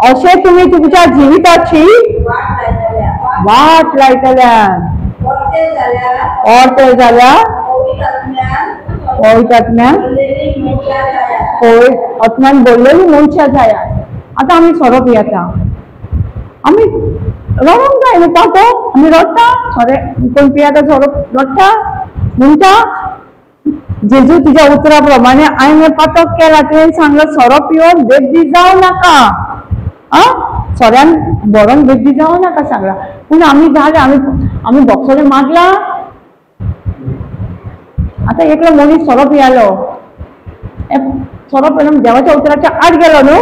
अशें तुमी तुमच्या जिविताची वाट लायतल्यान ते जाल्यार पवित्र आत्म्यान बोललेली मनशां जायात आतां आमी सोरोप येता आमी रडोंक जाय न्हू पातक आमी रडटा कोण पियाता सोरोप रडटा म्हणटा जेजू तुज्या उतरा प्रमाणे हांवें हें पातक केला तुवें सांगलें सोरोप येवन बेज्जी जावं नाका सोऱ्यान बरोन बेज्जी जावं नाका सांगला पूण आमी जाले आमी बॉक्सोडे मागला आतां एकलो मनीस सोरोप येयलो सोरोप येवन देवाच्या उतराच्या आड गेलो न्हू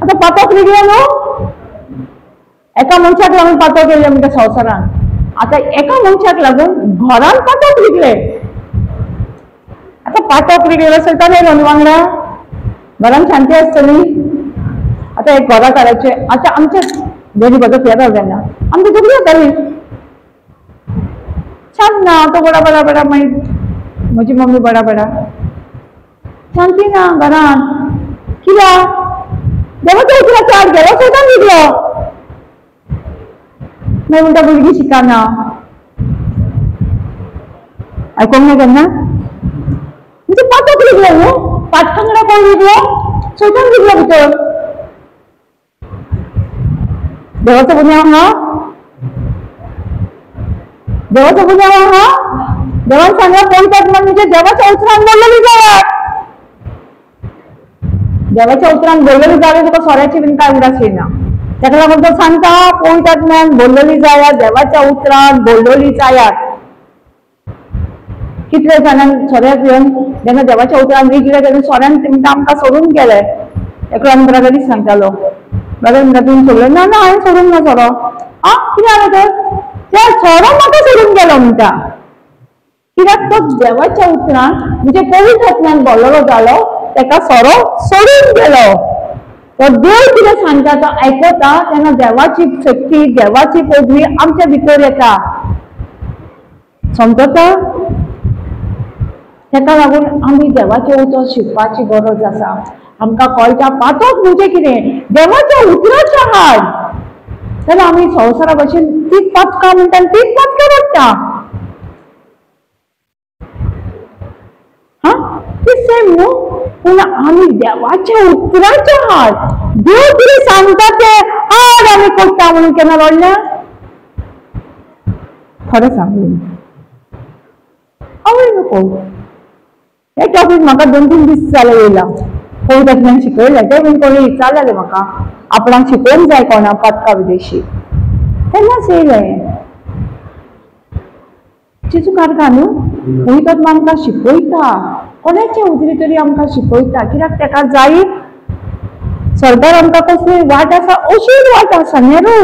आतां पातक रिगलो न्हू एका मनशाक लागून पातक केल्ले म्हणटा संवसारान आतां एका मनशाक लागून घरान पातक रिगले आतां पातक रिगलेलो चलताले न्हू वांगडा घरान शांती आसतली आतां एक घरा काडाचे आतां आमचे दोनी भजप येता जायना आमची दुखली जाताली शांत ना तो बडा बडा बडा मागीर म्हजी मम्मी बडा बडा शांती ना घरान कित्याक देवाच्या उतराच्या आड गेलो सैतान रिगलो मागीर म्हणटा भुरगीं शिकना आयकोंक ना केन्ना म्हणजे पातक रिगलो न्हू पाटकांगडा कोण रिगलो सैतान रिगलो भितर देवाचो गुन्यांव हा देवाचो गुन्यांव हा देवान सांगला पवित्र आत्मा म्हणजे देवाच्या उतरान बोललेली जायात देवाच्या उतरान बोललेली जाल्यार तुका सोऱ्याची बीन कांय उडास येना ताका लागून तो सांगता पवित्र आत्म्यान बोललेली जायात देवाच्या उतरान बोललेली जायात कितले जाणांक सोऱ्याक येवन जेन्ना देवाच्या उतरान रिगले तेन्ना सोऱ्यान तेंकां आमकां सोडून गेले एकलो आमी ब्रदरीक सांगतालो ब्रदर म्हणटा तुमी सोडलें ना हांवें सोडूंक ना सोरो कितें जालें तर त्या सोरो म्हाका सोडून गेलो म्हणटा कित्याक तो देवाच्या उतरान म्हणजे पवित्र आत्म्यान बोललेलो जालो ताका सोरो सोडून गेलो तो देव कितें सांगता तो आयकता तेन्ना देवाची शक्ती देवाची पदवी आमच्या भितर येता समजता ताका लागून आमी देवाचें उतर शिकपाची गरज आसा आमकां कळटा पातक म्हणजे कितें देवाच्या उतराच्या आड जाल्यार आमी संवसारा भशेन तीच पदकां म्हणटा तीच पदकां पडटा ते सेम न्हू पूण आमी देवाच्या उतराचे आहात देव कितें सांगता ते आज आमी करता म्हणून केन्ना रडल्या खरें सांगू आवय नको हे टॉपिक म्हाका 2-3 दीस जाले येयला कोण तातूंतल्यान शिकयलें ते बीन कोणी विचारलेलें म्हाका आपणाक शिकोवंक जाय कोणा पदकां विदेशी तेन्नाच येयलें जेजू कारता न्हू पयलीं आमकां शिकयता कोणाचे उतरी तरी आमकां शिकयता कित्याक ताका जाय सरकार आमकां कसली वाट आसा अशीच वाट आसा नेरू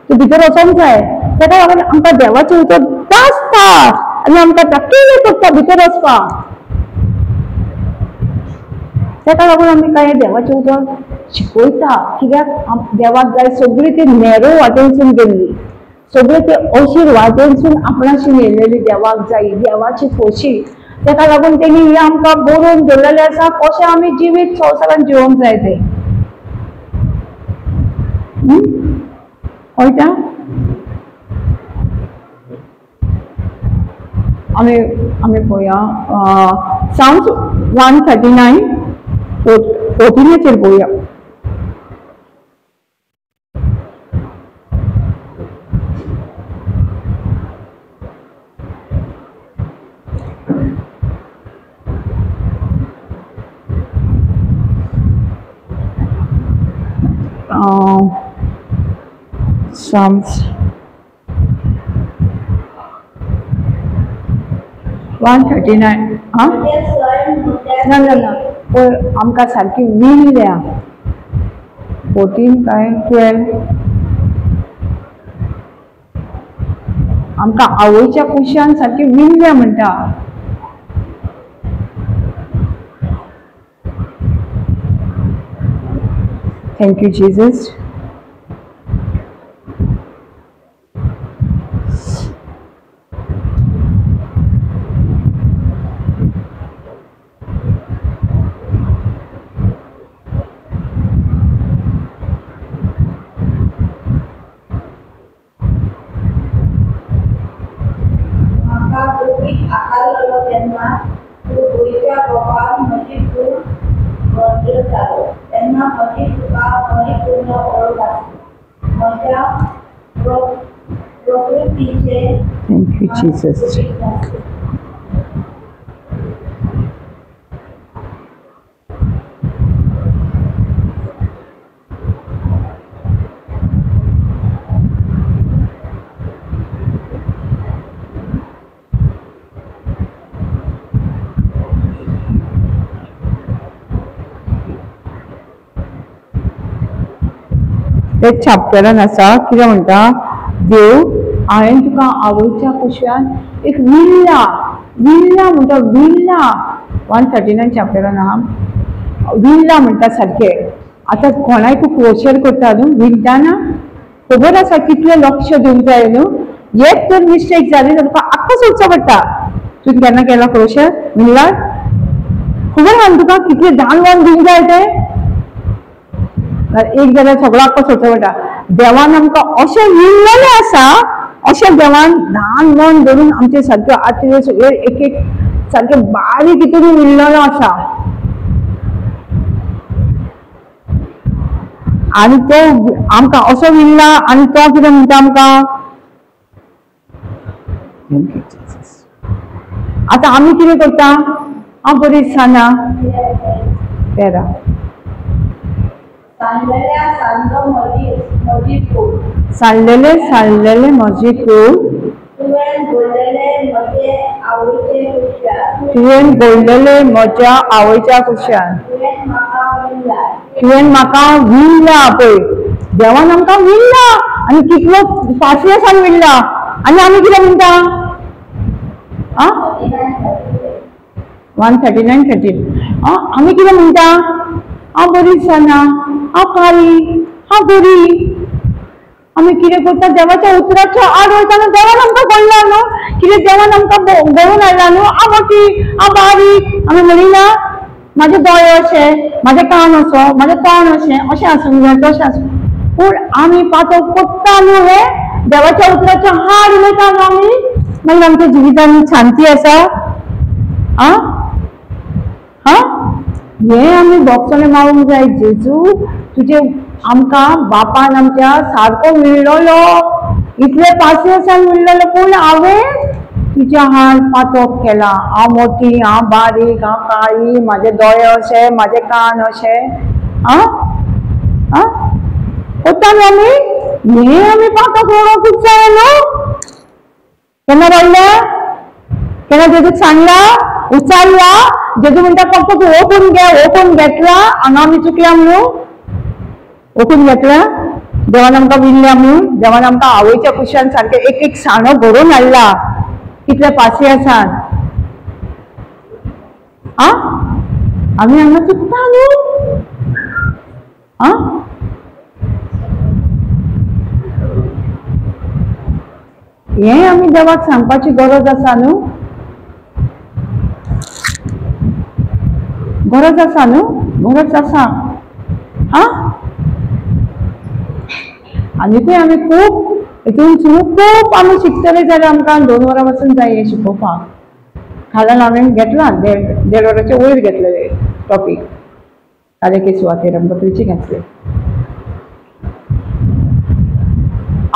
तूं भितर वचोंक जाय ताका लागून आमकां देवाचें उतर दासता आनी आमकां दाखयलें पडटा भितर वचपाक ताका लागून आमी काय देवाचें उतर शिकयता कित्याक देवाक जाय सगळी ती नेरो वाटेनसून गेल्ली सगळे ते अशीर वाटेनसून आपणाशी येयलेली देवाक जाय देवाची खोशी ताका लागून तेणी हे आमकां बरोवन दवरलेलें आसा कशें आमी जिवीत संवसारांत जिवंक जाय तें कळटा आमी पळोवया साम्स 139 14 पळोवया Psalms 139 ना पण आमकां सारकी विणल्या 14 काय 12 आमकां आवयच्या कुशान सारकी विणल्या म्हणटा thank you Jesus Thank you, Jesus. एक चॅप्टरान आसा कितें म्हणटा देव हांवें तुका आवयच्या कुशव्यान एक विणला म्हणटा विणला 139 चॅप्टरान आहा विणला म्हणटा सारकें आतां कोणाय तूं क्रोशर करता न्हू विणटाना खबर आसा कितलें लक्ष दिवंक जाय न्हू एक तर मिस्टेक जाली जाल्यार तुका आख्खो सोदचो पडटा तुवें केन्ना केला क्रोशर विणला खबर आहा तुका कितलें ल्हान दिवंक जाय तें एक जाल्यार सगळो आख्खो सोदचो पडटा देवान आमकां अशें विणलेलें आसा अशें देवान ल्हान मन धरून आमचे सारक्यो आतल्यो सगळ्यो एक एक सारके बारीक हितून विणलेलो आसा आनी तो आमकां असो विणला आनी तो कितें म्हणटा आमकां आतां आमी कितें करता हांव बरी दिसना तेरा सांडलेले म्हजी कूड तुवें गोडलेले म्हज्या आवयच्या कुशान तुवें म्हाका विणला पळय देवान आमकां विणला आनी कितलो पासियेंसान विणला आनी आमी कितें म्हणटा 139:13 आमी कितें म्हणटा हांव बरी दिसना हांव काळी हांव बरी आमी कितें करता देवाच्या उतराच्या आड वयताना देवान आमकां कळना न्हू कितें देवान आमकां घडोवन हाडला न्हू हांव मोठी हांव बारीक आमी म्हणिना म्हाजे दोळे अशे म्हाजे कान असो म्हाजें तोंड अशें आसूंक जाय तशें आसूं पूण आमी पातळ पडटा न्हू हे देवाच्या उतराच्या हाड उलयता न्हू आमी, मागीर आमच्या जिवितान शांती आसा? हे आमी बोगसोले मारूंक जाय. जेजू तुजे आमकां बापान आमच्या सारको मिळलोलो, इतले पासियेंसान मिळलोलो, पूण हांवें तुज्या हाड पातोप केला. हांव मोठी, हांव बारीक, हांव काळी, म्हाजे दोळे अशे, म्हाजे कान अशे. कोत्ता न्हू आमी? हे आमी पातोप वळखूंक जाय न्हू. केन्ना बोल्लें? केन्ना जेजूक सांगला, उचलला? जेजू म्हणटा फक्त तूं ओपून घे. ओपून घेतला, हांगा आमी चुकल्या म्हणून ओपून घेतला. देवान आमकां विणल्या म्हणून. देवान आमकां आवयच्या कुशान सारके एक एक साणो भरून हाडला. कितले पासियेंसान. आमी हांगा चुकता न्हू. हे आमी देवाक सांगपाची गरज आसा न्हू. गरज आसा न्हू. गरज आसा. आनीकूय आमी खूब हितून खूब आमी शिकतले जाल्यार आमकां 2 वरां वचून जाय हे शिकोवपाक. कारण हांवें घेतला 1.5 वरांचे वयर घेतलेले टॉपीक. काले सुवातेर आमकां प्रिचींग आसलें.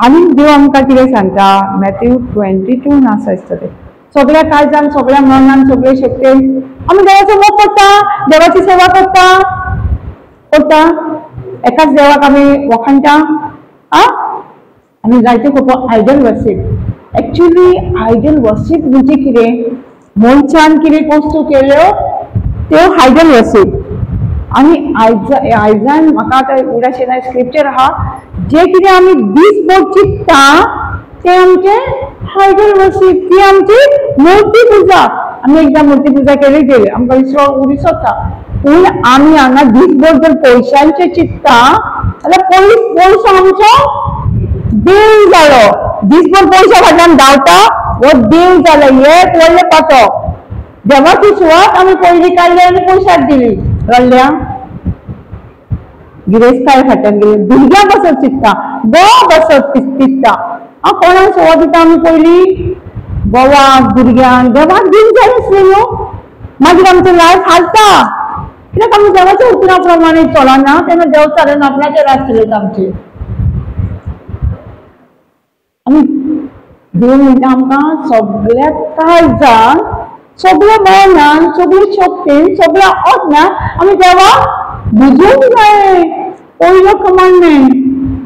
आनी देव आमकां कितें सांगता? मॅथ्यू 22 आसा दिसता तें. सगळ्या काळजान, सगळ्या मनान, सगळे शक्तीन आमी देवाचो मोग करता, देवाची सेवा करता. एकाच देवाक आमी वखणटा. आनी जायते खूब idle worship. Actually idle worship म्हणजे कितें? मनशान कितें वस्तू केल्यो त्यो आयडल वर्शीप. आनी आयजान म्हाका आतां उडाशें स्क्रिप्चर आहा, जे कितें आमी दिसभर चिंतता ते आमचे आयडल वर्शीप. ती आमची मुर्ती पुजा. आमी एकदां मुर्ती पुजा केली आमकां विसरता. पूण आमी हांगा दिसभर जर पयशांचे चिंतता जाल्यार पयसो आमचो देव जालो. दिसभर पयशा फाटल्यान धांवता हो देव जालो. एक व्हडले पातो. देवाची सुवात आमी पयलीं काडली आनी पयशाक दिली. रडल्या गिरेस्ताय फाटल्यान गेली. भुरग्यां बसत चिंतता, गो बसत चिंतता. कोणाक सुवात दिता आमी पयलीं? बोवाक, भुरग्यांक. देवाक दिवंक जाय आसलें न्हू. मागीर आमचो लायफ हालता. कित्याक आमी देवाच्या उतरा प्रमाणे चलना तेन्ना देव चालन आपणाचे रात चलयता आमचे. आनी देव म्हणटा आमकां सगळ्या काळजान, सगळ्या मनान, सगळ्या शक्तीन, सगळ्या आत्म्यान आमी देवाक बुजूंक जाय. पयलो कमांडमेंट.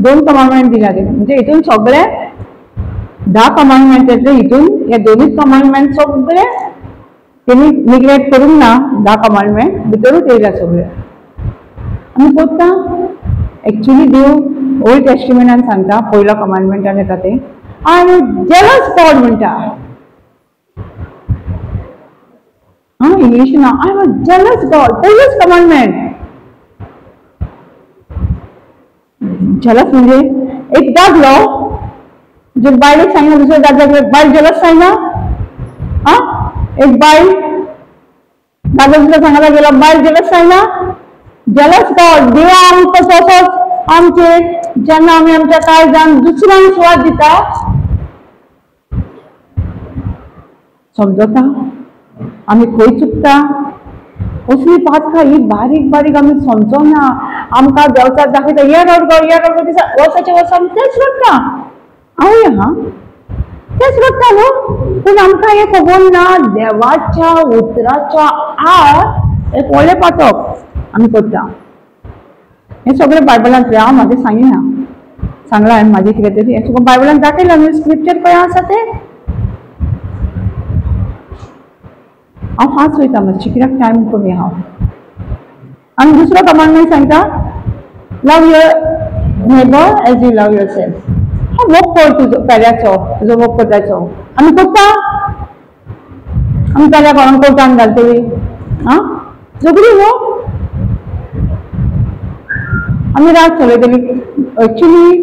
2 कमांडमेंट दिला तेणें. म्हणजे हितून सगळे 10 कमांडमेंट येतले. हितून हे 2 कमांडमेंट सगळे तेणी निग्लेक्ट करूंक ना. 10 कमांडमेंट भितरूच येयला सगळे. आमी पळयता एक्चुअली देव ओल्ड टेस्टिमेंटान सांगता, पयलो कमांडमेंटान येता ते, आय एम जेलस गॉड म्हणटा. इंग्लिशीन आय एम जेलस गॉड. पयलोच कमांडमेंट. जेलस म्हणजे एक दादलो जर बायलेक सांगना दुसऱ्या दादल्याक बायल जेलस सांगना. एक बायल दादलो दुसऱ्या सांगायला गेला, बायल जेलस सांगना. Jealous God. देव आमकां तसोच आमचे जेन्ना आमी आमच्या काळजान दुसऱ्यांक सुवात दिता समजता आमी खंय चुकता. असली पातकां ही बारीक बारीक आमी समजना. आमकां देवचार दाखयता ये रडगो दिसा वर्साच्या वर्सा आमी तेच रडटा. हांवूय तेच रडटा न्हू. पूण आमकां हे खबर ना देवाच्या उतराच्या आड एक व्हडलें पातक आमी करता. हे सगळें बायबलांतलें. हांव म्हाजें सांगिना. सांगलां हांवें म्हाजें कितें तरी. हें सगळें बायबलांत दाखयलां न्हू. स्क्रिप्चर खंय आसा तें. हांव फास्ट वयता मातशें कित्याक टायम कमी हांव. आनी दुसरो कमांडमेंट सांगता love your neighbour as you love yourself. मोग कर तुजो पेऱ्याचो, तुजो मोग करताचो. आमी करता. आमी पेऱ्या कोणाक कोर्टान घालतली झगडी न्हू. आमी रात चलयतली. एक्चुअली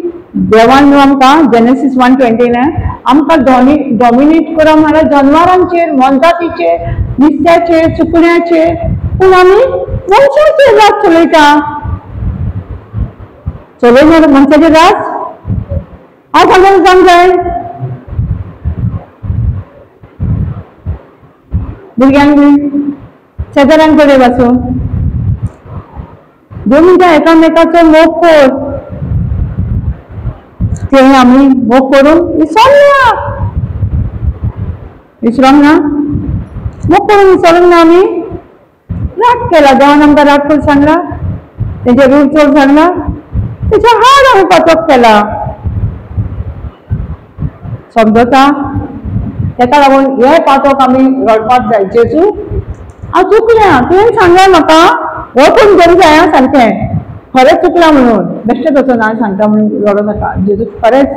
देवान न्हू आमकां जेनेसीस 1:29 आमकां डॉमिनेट करप म्हळ्यार जनवारांचेर, मनजातीचेर, नुस्त्याचेर, सुकण्याचेर. पूण आमी मनशाचेर रात चलयता. चलयना मनशाचेर रात. हांव जाऊन सांग जाय भुरग्यांक शेजाऱ्यांक कडेन वचून 2 मिनटां एकामेकाचो मोग कर ते आमी मोग करून विसरोंक ना मोग करून विसरोंक ना आमी राग केला देवान आमकां राग करून सांगला तेजे रूल चोर सांगला तेच्या हाड आमी पातक केला समजता तेका लागून हे पातक आमी रडपाक जाय जेजू हांव चुकलें तुवें सांगलें म्हाका वचून करूंक जाय सारकें खरेंच चुकलां म्हणून बेश्टेच वचून हांव सांगता म्हणून रडो नाका जेजू खरेंच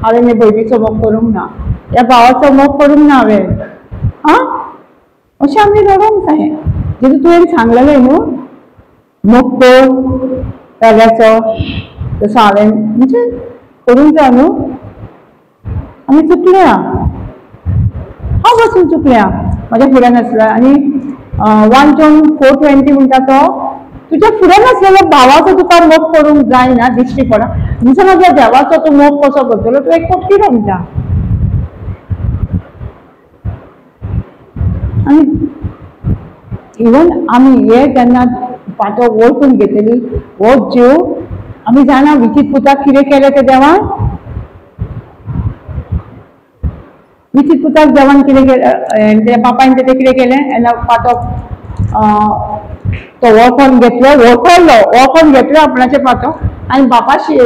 हांवें हे भयणीचो मोग करूंक ना ह्या भावाचो मोग करूंक ना हांवें अशें आमी रडोंक जाय जेजू तुवें सांगलेलें न्हू मोग कर वेगळ्याचो तसो हांवें म्हणजे करूंक जाय न्हू आमी चुकल्या हांव वचून चुकल्या म्हाज्या फुड्यान आसल्या आनी 1 John 4:20 म्हणटा तो तुज्या फुड्यान आसलेलो भावाचो तुका मोग करूंक जायना दिश्टी पडा म्हणजे म्हाज्या देवाचो तूं मोग कसो करतलो तूं एक फटकी म्हणटा आनी इवन आमी हे जेन्ना पाटो वळखून घेतली हो जीव आमी जाणा विचित पुताक कितें केलें तें देवान विचित पुताक देवान कितें केलें बापायन तें कितें केलें एन्ना पाटो तो वळखून वळखून घेतलो आपणाचे पाटो आनी बापाशी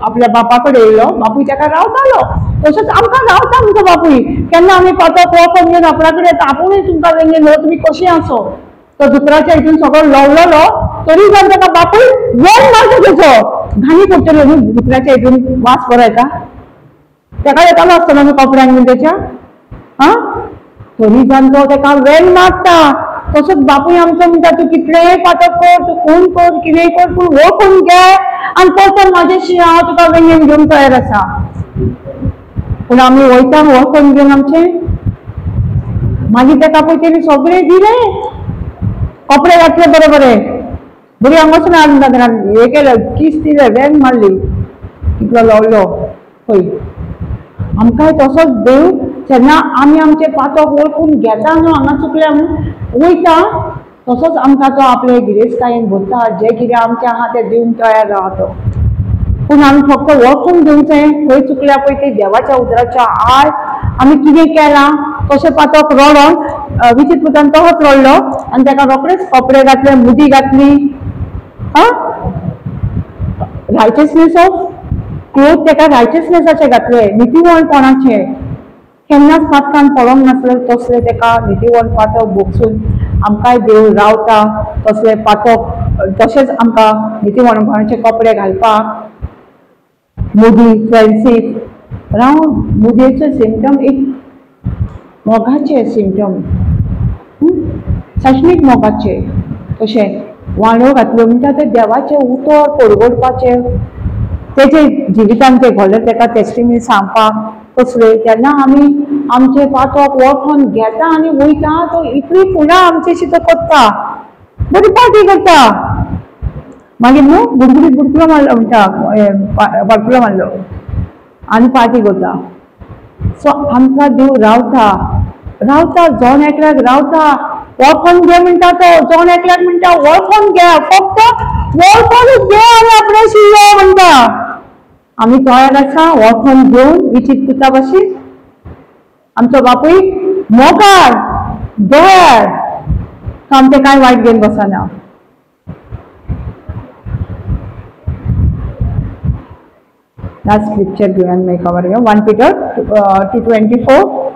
आपल्या बापा कडेन येयलो बापूय ताका रावतालो तसोच आमकां रावता आमचो बापूय केन्ना आमी पाटोक वळखून घेवन आपणा कडेन येता आपुणूय तुमकां वेंगेन तुमी कशीं आसो तो दुकराच्या हितून सगळो लवलेलो तरी जावन ताका बापूय वेळ मारता तेजो घाणी करतलो न्हू दुकराच्या हितून वास बरो येता ताका येतालो आसतलो न्हू कपड्यांक बीन तेच्या तरी जावन तो ताका वेळ मारता तसोच बापूय आमचो म्हणटा तूं कितलेंय पाटो कर तूं खून कर कितेंय कर पूण वळखून घे आनी तो म्हाजेशी हांव तुका वेंगेन घेवन तयार आसा पूण आमी वयता वळखून घेवन आमचें मागीर ताका पळय तेणी सगळें दिलें कपडे घातले बरे बरे भुरग्यांक वचून हे केलें किस दिलें वेंग मारली इतलो लवलो पळय आमकांय तसोच देव जेन्ना आमी आमचे पातक वळखून घेता न्हू हांगा चुकल्या म्हणून वयता तसोच आमकां तो आपले गिरेस्तकायेन भरता जें कितें आमचें आहा तें दिवंक तयार रावता तो पूण आमी फक्त वळखून घेवंक जाय खंय चुकल्या पळय ते देवाच्या उदराच्या आड आमी कितें केलां कशें पातक रडोन विचित पुतान तसोच रडलो आनी ताका रोखडेच कपडे घातले मुदी घातली रायचसनेस ऑफ क्लोथ ताका रायचसनेसाचे घातले नितीवळपणाचे केन्नाच पातकान पडोंक नासले तसले ताका नितीवळ पातक भोगसून आमकांय देव रावता तसले पातक तशेंच आमकां नितीवळपणाचे कपडे घालपाक मुदी फ्रेंडशीप रावन मुदयेचो सिम्पटम एक मोगाचे सिम्पटम सैक्षणीक मोगाचे तशें वांगड्यो घातल्यो म्हणटा ते देवाचे उतर परगडपाचे तेजे जिवितान ते घडले ताका टेस्टिमनी सांगपाक कसले तेन्ना आमी आमचे पातक वळखून घेता आनी वयता तो इतली पुणा आमचेशी तो करता बरी पार्टी करता मागीर न्हू बुडबुडीत बुडकुलो मारलो म्हणटा बडकुलो मारलो आनी पार्टी करता सो आमकां देव रावता रावता जोन एकल्याक रावता वळखून घे म्हणटा तो जोन एकल्याक म्हणटा वळखून घे फक्त वळखून घे आनी आपल्याशी यो म्हणटा आमी तयार आसा वळखून घेवन विचित पुता भाशेन आमचो बापूय मोगार दयाळ आमचें कांय वायट घेवन बसना Last scripture given may cover here 1 Peter 2:24.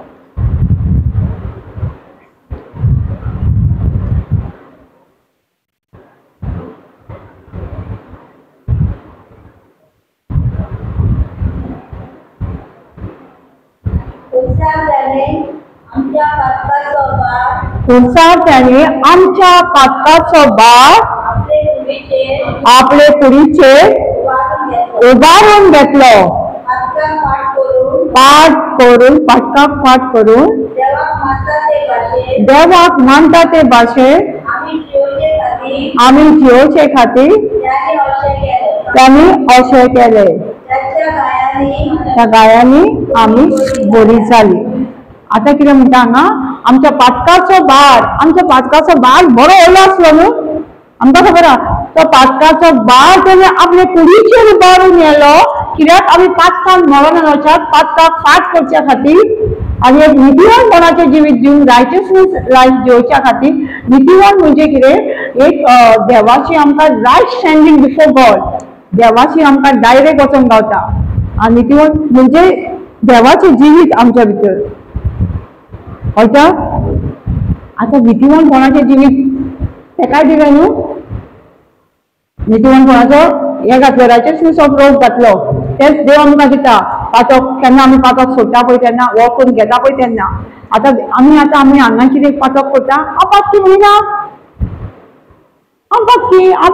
त्याने आमच्या पातकाचो भार आपले कुडीचेर उबारून घेतलो पाटकाक पाठ करून देवाक मानता ते भाशेन आमी जियोचे खातीर त्यांनी अशें केले त्या गायांनी आमी बरी जाली. आता कितें म्हणटा हांगा, आमच्या पातकाचो बाळ बरो ओलो आसलो न्हू. आमकां खबर आहा तो पातकाचो बाळ तेणे आपले कुडीचेर उबारून येलो. कित्याक आमी पातकाक मरण वचात, पातकाक फाट करच्या खातीर आनी एक नितीवानपणाचें जिवीत दिवंक, रायचसनेस लायफ जेवच्या खातीर. नितीवान म्हणजे कितें, एक देवाची आमकां रायट स्टँडींग बिफोर गॉड, देवाची आमकां डायरेक्ट वचोंक गावता. आनी नितीवान म्हणजे देवाचें जिवीत आमच्या भितर कळटा. आतां नितीवानपणाचें जिवीत तेकाय दिलें न्हू. नितीवानपणाचो हे घातलो, रायचसनेस ऑफ रोग घातलो. तेच देव आमकां दिता. पातक केन्ना आमी पातक सोडटा पळय तेन्ना, वॉक करून घेता पळय तेन्ना. आतां आमी हांगा कितें पातक करता, हांव पातकी म्हणिना, हांव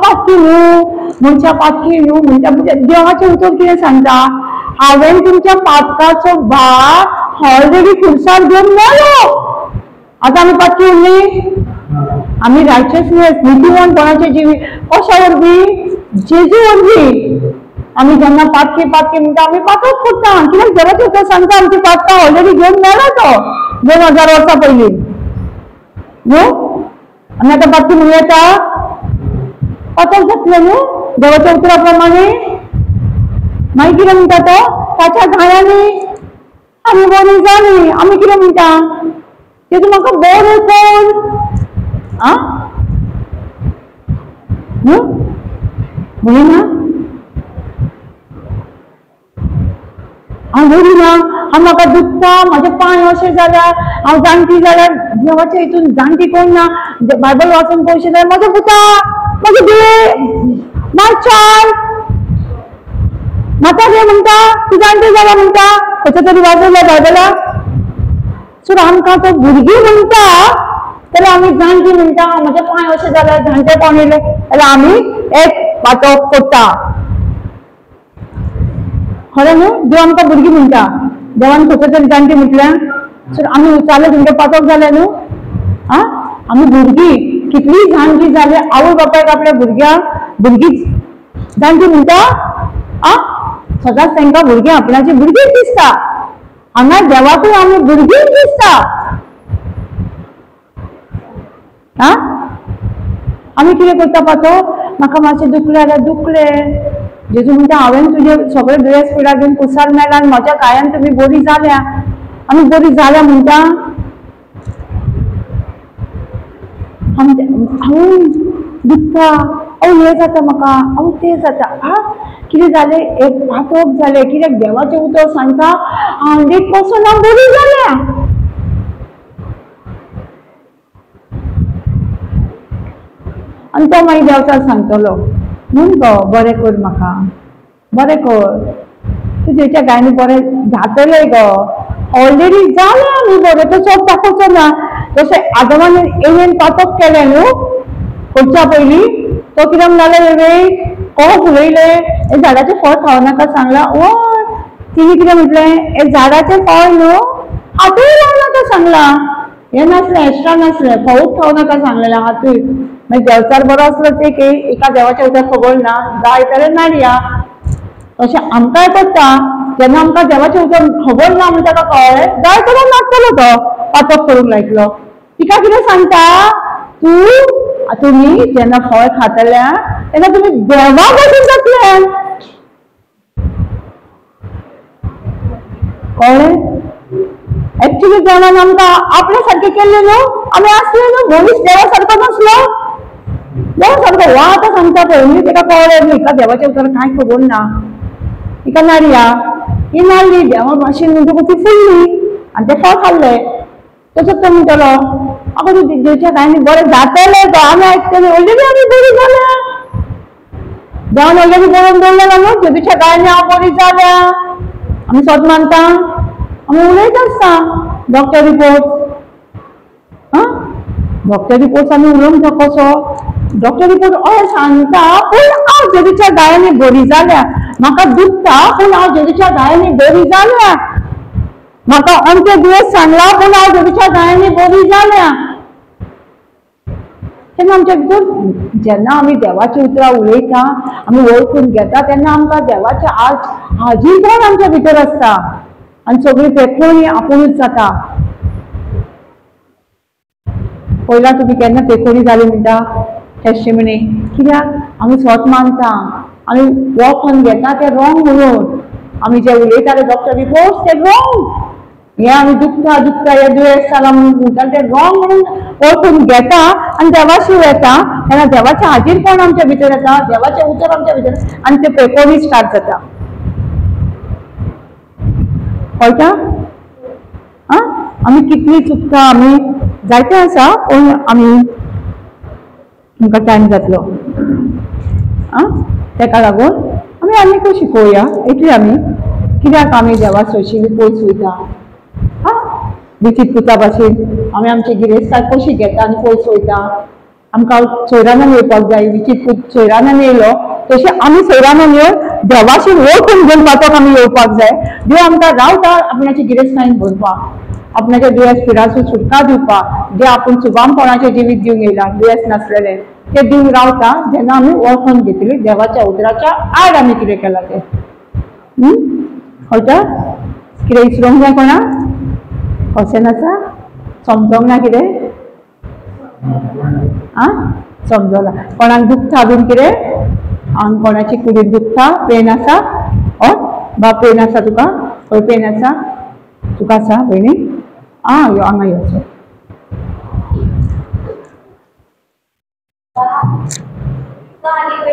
पातकी न्हू, मनशां पातकी न्हू म्हणटा. देवाचें उतर कितें सांगता, हांवें तुमच्या पातकाचो भाव ऑलरेडी खुर्सार घेवन मेलो. आतां आमी पातकी उरली. आमी रायचसनेस नितीवानपणाचें जिवीत कशा वरवीं, जेजू वरवीं. आमी जेन्ना पातकी म्हणटा आमी पातक करता. कित्याक देवाचें उतर सांगता आमची पातकां ऑलरेडी घेवन मेला तो 2000 वर्सां पयलीं न्हू. आमी आतां पातकी म्हणूं येता, पातक जातलें न्हू देवाच्या उतरा प्रमाणे. मागीर कितें म्हणटा तो, ताच्या गायांनी आमी बरी जाली. आमी कितें म्हणटा, तेजो म्हाका बरो कोण म्हणिना, हांव बरी ना, हांव म्हाका दुखता, म्हाजे पांय अशें जाल्यार, हांव जाणटी जाल्यार देवाच्या हितून जाणटी कोण ना, बायबल वाचून पळयशें जाल्यार म्हाजे पुता, म्हाजे धुळे, माय चायल्ड, म्हाका कितें म्हणटा, तूं जाणटी जाल्या म्हणटा, खंयच्या तरी वाचयल्या बायबलाक. सो आमकां तो भुरगीं म्हणटा जाल्यार आमी जाणटी म्हणटा, म्हाजे पांय अशें जाल्यार जाणटे कोण येयले जाल्यार आमी एक पातक करता. खरें न्हू. देव आमकां भुरगीं म्हणटा, देवान खंयच्या तरी जाणटी म्हटल्या. सो आमी उचारले तुमचे पातक जाले न्हू. आमी भुरगीं कितलीं जाणटी जाली, आवय बापायक आपल्या भुरगीं जाणटी म्हणटा. सदांच तांकां भुरगीं आपणाची भुरगींच दिसता. हांगा देवाकूय आमी भुरगींच दिसता. आमी कितें करता पातक, म्हाका मातशें दुखलें जाल्यार दुखलें. जेजू म्हणटा हांवें तुजे सगळे दुयेंस पिडा घेवन कुसार मेला आनी म्हज्या गायान तुमी बरी जाल्या. आमी बरी जाल्या म्हणटा. हांव दुखता, हे जाता म्हाका, हांव तें जाता. कितें जालें, एक पातक जालें. कित्याक देवाचें उतर सांगता 100% हांव बरी जाल्या. आनी तो मागीर देवचार सांगतलो म्हूण गो बरें कर, म्हाका बरें कर, तुजेच्या गायनी बरें जातलें गो, ऑलरेडी जालें आमी बरें. तो सोब दाखोवचो ना. जशें आदमान एवेन पातक केलें न्हू करच्या पयलीं, तो कितें म्हणलें एवेक, कोहो फुलयले, हे झाडाचें फळ खावं नाका सांगलां. तिणी कितें म्हटलें, हे झाडाचें फळ न्हू हातूय लावं नाका सांगलां. हे नासलें, एक्स्ट्रा नासलें, फळूच खावं नाका सांगलेलें हातूय. मागीर देवचार बरो आसलो ते की एका देवाच्या उतर खबर ना, जाय जाल्यार नाडया. तशें आमकांय पडटा, जेन्ना आमकां देवाचें उतर खबर ना म्हण ताका कळ्ळें, जाय जाल्यार नाडटलो तो, पातक करूंक लायतलो. तिका कितें सांगता, तुमी जेन्ना फळ खातल्या तेन्ना तुमी देवा भशेन जातले. कळ्ळें. एक्चुअली देवान आमकां आपल्या सारकें केल्लें न्हू, आमी आसले न्हू, मनीस देवा सारको नासलो. देवा सारको वा आतां सांगता पळय, म्हणजे ताका कळ्ळें न्हू हिका देवाचें उतर कांय खबर ना, तिका नाडया. ही नाडली, देवा भाशेन म्हणटकूच ती फुल्ली आनी तें फळ खाल्लें. तसोच तो म्हणटलो म्हाका तूं देवच्या गायनी बरें जातलें गो, आमी आयकतलीं, ऑलरेडी आमी बरी जाल्या. देवान ऑलरेडी बरोवन दवरलेलो न्हू, जेजूच्या गायनी हांव बरी जाल्या. आमी स्वत मानता, आमी उलयत आसता. डॉक्टर रिपोर्ट्स आमी उलोवंक जाय कसो. डॉक्टर रिपोर्ट अशें सांगता, पूण हांव जेजूच्या गायांनी बरी जाल्या. म्हाका दुखता पूण हांव जेजूच्या गायांनी बरी जाल्या. म्हाका अमके दुयेंस सांगला पूण हांव जेजूच्या गायांनी बरी जाल्या. तेन्ना आमच्या भितर जेन्ना आमी देवाची उतरां उलयता, आमी वळखून घेता, तेन्ना आमकां देवाच्या हाजीरपण आमच्या भितर आसता आनी सगळी पेखोवणी आपुणूच जाता. पयला तुमी केन्ना पेखोवणी जाली म्हणटा टेस्टिमनी, कित्याक आमी स्वत मानता आमी वखद घेता तें रॉंग म्हणून. आमी जे उलयताले डॉक्टर रिपोर्ट्स ते रॉंग, हे आमी दुखता दुखता हे दुयेंस जाला म्हणून म्हणटाले ते रॉंग म्हणून वळखून घेता आनी देवाशी येता. तेन्ना देवाचें हाजीरपण आमच्या भितर येता, देवाचें उतर आमच्या भितर आनी तें पेखोवणी स्टार्ट जाता. कळटा? आमी कितली चुकता, आमी जायते आसा पूण आमी तुमकां टायम जातलो. तेका लागून आमी आनीक शिकोवया इतली आमी, कित्याक आमी देवा सोयशिल्ली पयस वयता. विचित पुता भाशेन आमी आमचे गिरेस्तार कशी घेता आनी पयस वयता. आमकां सोयरानान येवपाक जाय, विचित पूत सोयरानान येयलो तशें आमी सोयरानान येवन देवाशी वळखून घेवन पातोक आमी येवपाक जाय. देव आमकां रावता आपणाच्या गिरेस्तांनी भरपाक, आपणाच्या दुयेंस पिडासून सुटका दिवपाक, जे आपूण सुबामपणाचें जिवीत दिवंक येयला दुयेंस नासलेलें ते दिवंक रावता जेन्ना आमी वळखून घेतली देवाच्या उतराच्या आड आमी कितें केलां तें. कळटा? कितें विसरूंक जाय कोणा? क्वेश्चन आसा? समजोंक ना कितें? समजला. कोणाक दुखता बीन कितें? आंग कोणाची कुडीत दुखता? पेन आसा? बा पेन आसा तुका? खंय पेन आसा? तुका आसा भयणी? यो हांगा यो.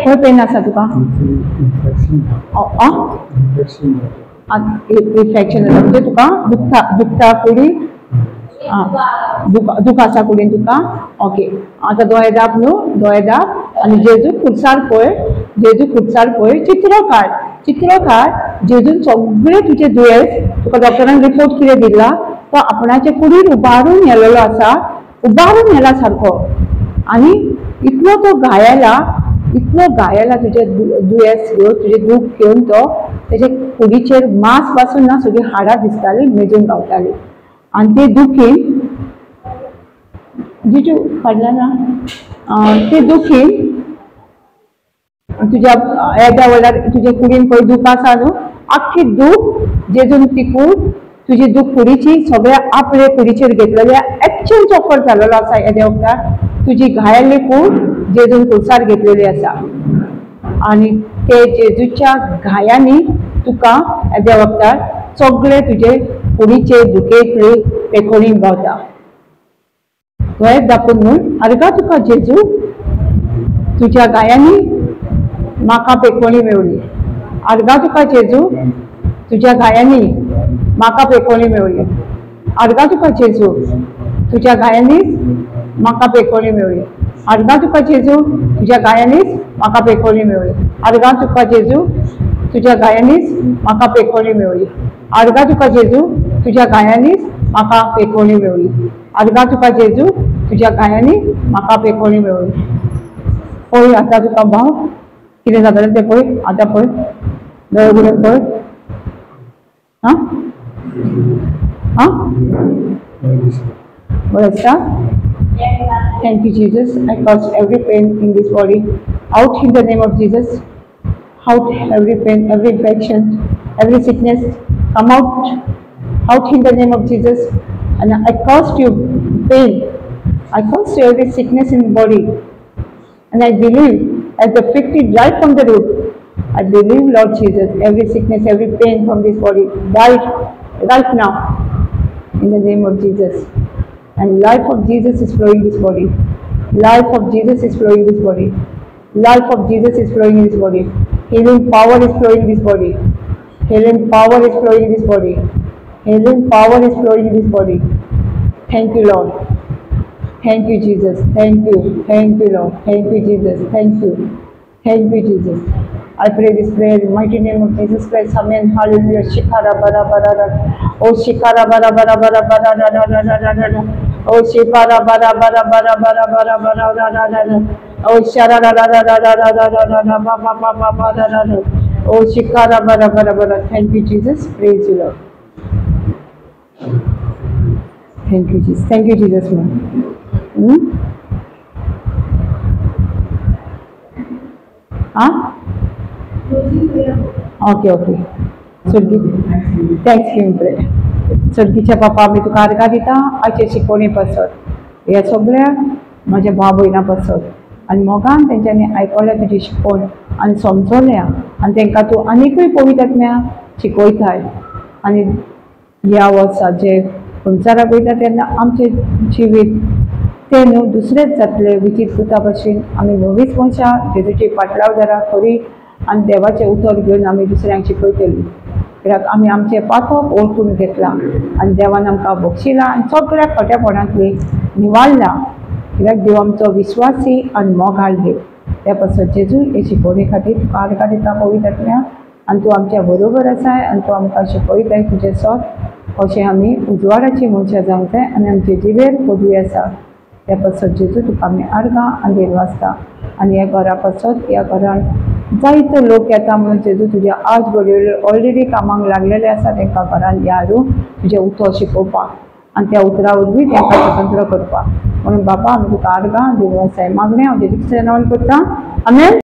खंय पेन आसा तुका? इन्फेक्शन जाता म्हणजे तुका दुखता दुखता कुडी? दुख आसा कुडीन तुका? ओके. आतां दोळे दाब न्हू, दोळे दाब आनी जेजू खुर्सार पळय, जेजू खुर्सार पळय, चित्र काड, चित्र काड. जेजून सगळे तुजे दुयेंस, तुका डॉक्टरान रिपोर्ट कितें दिला तो आपणाचे कुडीन उबारून येयलेलो आसा, उबारून येयला सारको. आनी इतलो तो घायला, इतलो घायला तुजे दुयेंस घेवन, तुजे दूख घेवन तो तेजे कुडीचेर मांस पासून ना सगळी हाडां दिसताली, मेजून गावताली. आनी ते दुखीन जिजू काडला ना, ते दुखीन तुज्या येद्या वयल्यार तुजे कुडीन पळय दूख आसा न्हू, आख्खी दूख जेजून तिकून तुजी दूख कुडीची सगळ्या आपले कुडीचेर घेतलेले एक्चुअल ऑफर जाल्लो आसा. येद्या वखदार तुजी घायल्ली कूड जेजून खुर्सार घेतलेली आसा आनी ते जेजूच्या घायांनी तुका येद्या वखदार सगळे तुजे कुडीचे दुखेंतली पेखोवणी गावता. दोळे दापून म्हूण, आर्गा तुका जेजू, तुज्या गायांनी म्हाका पेखोवणी मेवली. आर्गा तुका जेजू, तुज्या गायांनी म्हाका पेखोवणी मेवली. आर्गा तुका जेजू, तुज्या गायांनीच म्हाका पेखोवणी मेवली. आर्गा तुका जेजू, तुज्या गायांनीच म्हाका पेखोवणी मेवली. आर्गा तुका जेजू, तुज्या गायांनीच म्हाका पेखोवणी मेवली. आर्गा तुका जेजू, तुज्या गायांनीच म्हाका पेखोवणी मेवली. आर्गा तुका जेजू, तुज्या गायांनी म्हाका पेखोवणी मेवली. पळय आतां तुका भाव कितें जातालें तें पळय. आतां पळय दोळे उगडून पळय. बरें आसा? Thank you, Jesus. I cast every pain in this body out in the name of Jesus. Out every pain, every infection, every sickness, come out in the name of Jesus. And I cast you pain. I cast you every sickness in the body. And I believe as the fig tree dried from the root, I believe, Lord Jesus, every sickness, every pain from this body died right now in the name of Jesus. And life of Jesus is flowing this body. Life of Jesus is flowing this body. Life of Jesus is flowing in this body. Healing power is flowing in this body. Healing power is flowing in this body. Healing power is flowing in this body. Thank you, Lord. Thank you, Jesus. Thank you. Thank you, Lord. Thank you, Jesus. Thank you. Thank you, Jesus. I pray this prayer in the mighty name of Jesus Christ. Amen. Hallelujah. Shikara bara bara bara. Oh shikara bara bara bara bara bara bara bara. Oh shikara bara bara bara bara bara bara bara bara. Oh shara ra ra ra ra ra ra ra ra ra ra ba ba ba ba ba ra ra ra. Oh shikara bara bara bara. Thank you, Jesus. Praise you, Lord. Thank you, Jesus. Thank you, Jesus. Okay, okay. चडकीच्या बापा आमी तुका आर्गां दिता आयचे शिकवणी पासत हे सगळ्याक म्हज्या भाव भयणां पासत आनी मोगान तेंच्यांनी आयकल्या तुजी शिकवण आनी समजोल्या आनी तांकां तूं आनिकूय पवित्र आत्म्या शिकयताय आनी ह्या वर्सा जे संवसाराक वयता तेन्ना आमचें जिवीत ते न्हू दुसरेंच जातलें विचित्र पुता भशेन आमी नवीच मनशां जेजूची फाटलावजारां खरी आनी देवाचें उतर घेवन आमी दुसऱ्यांक शिकयतलीं कित्याक आमी आमचें पातक ओळखून घेतलां आनी देवान आमकां बक्षिलां आनी सगळ्या खोटेपणांतली निवारलां कित्याक देव आमचो विश्वासी आनी मोगाळ देव त्या पासत जेजू हे शिकवणे खातीर तुका आर्गां दिता पवित्र आत्म्या आनी तूं आमच्या बरोबर आसाय आनी तूं आमकां शिकयताय तुजें सत अशें आमी उजवाडाची मनशां जावंक जाय आनी आमचे जिवेर पदवी आसा त्या पासत जेजू तुका आमी आर्गां आनी देवासता आनी ह्या घरा पासत ह्या घरान जायते लोक येता म्हणून जेजू तुज्या आज घडये ऑलरेडी कामाक लागलेले आसा तांकां घरान हाडून तुजें उतर शिकोवपाक आनी त्या उतरा वरवीं तांकां स्वतंत्र करपाक म्हणून बाबा आमी तुका आर्गां देवासाय मागणें हांव जेजू ख्रिस्तान नांवान करतां आमेन.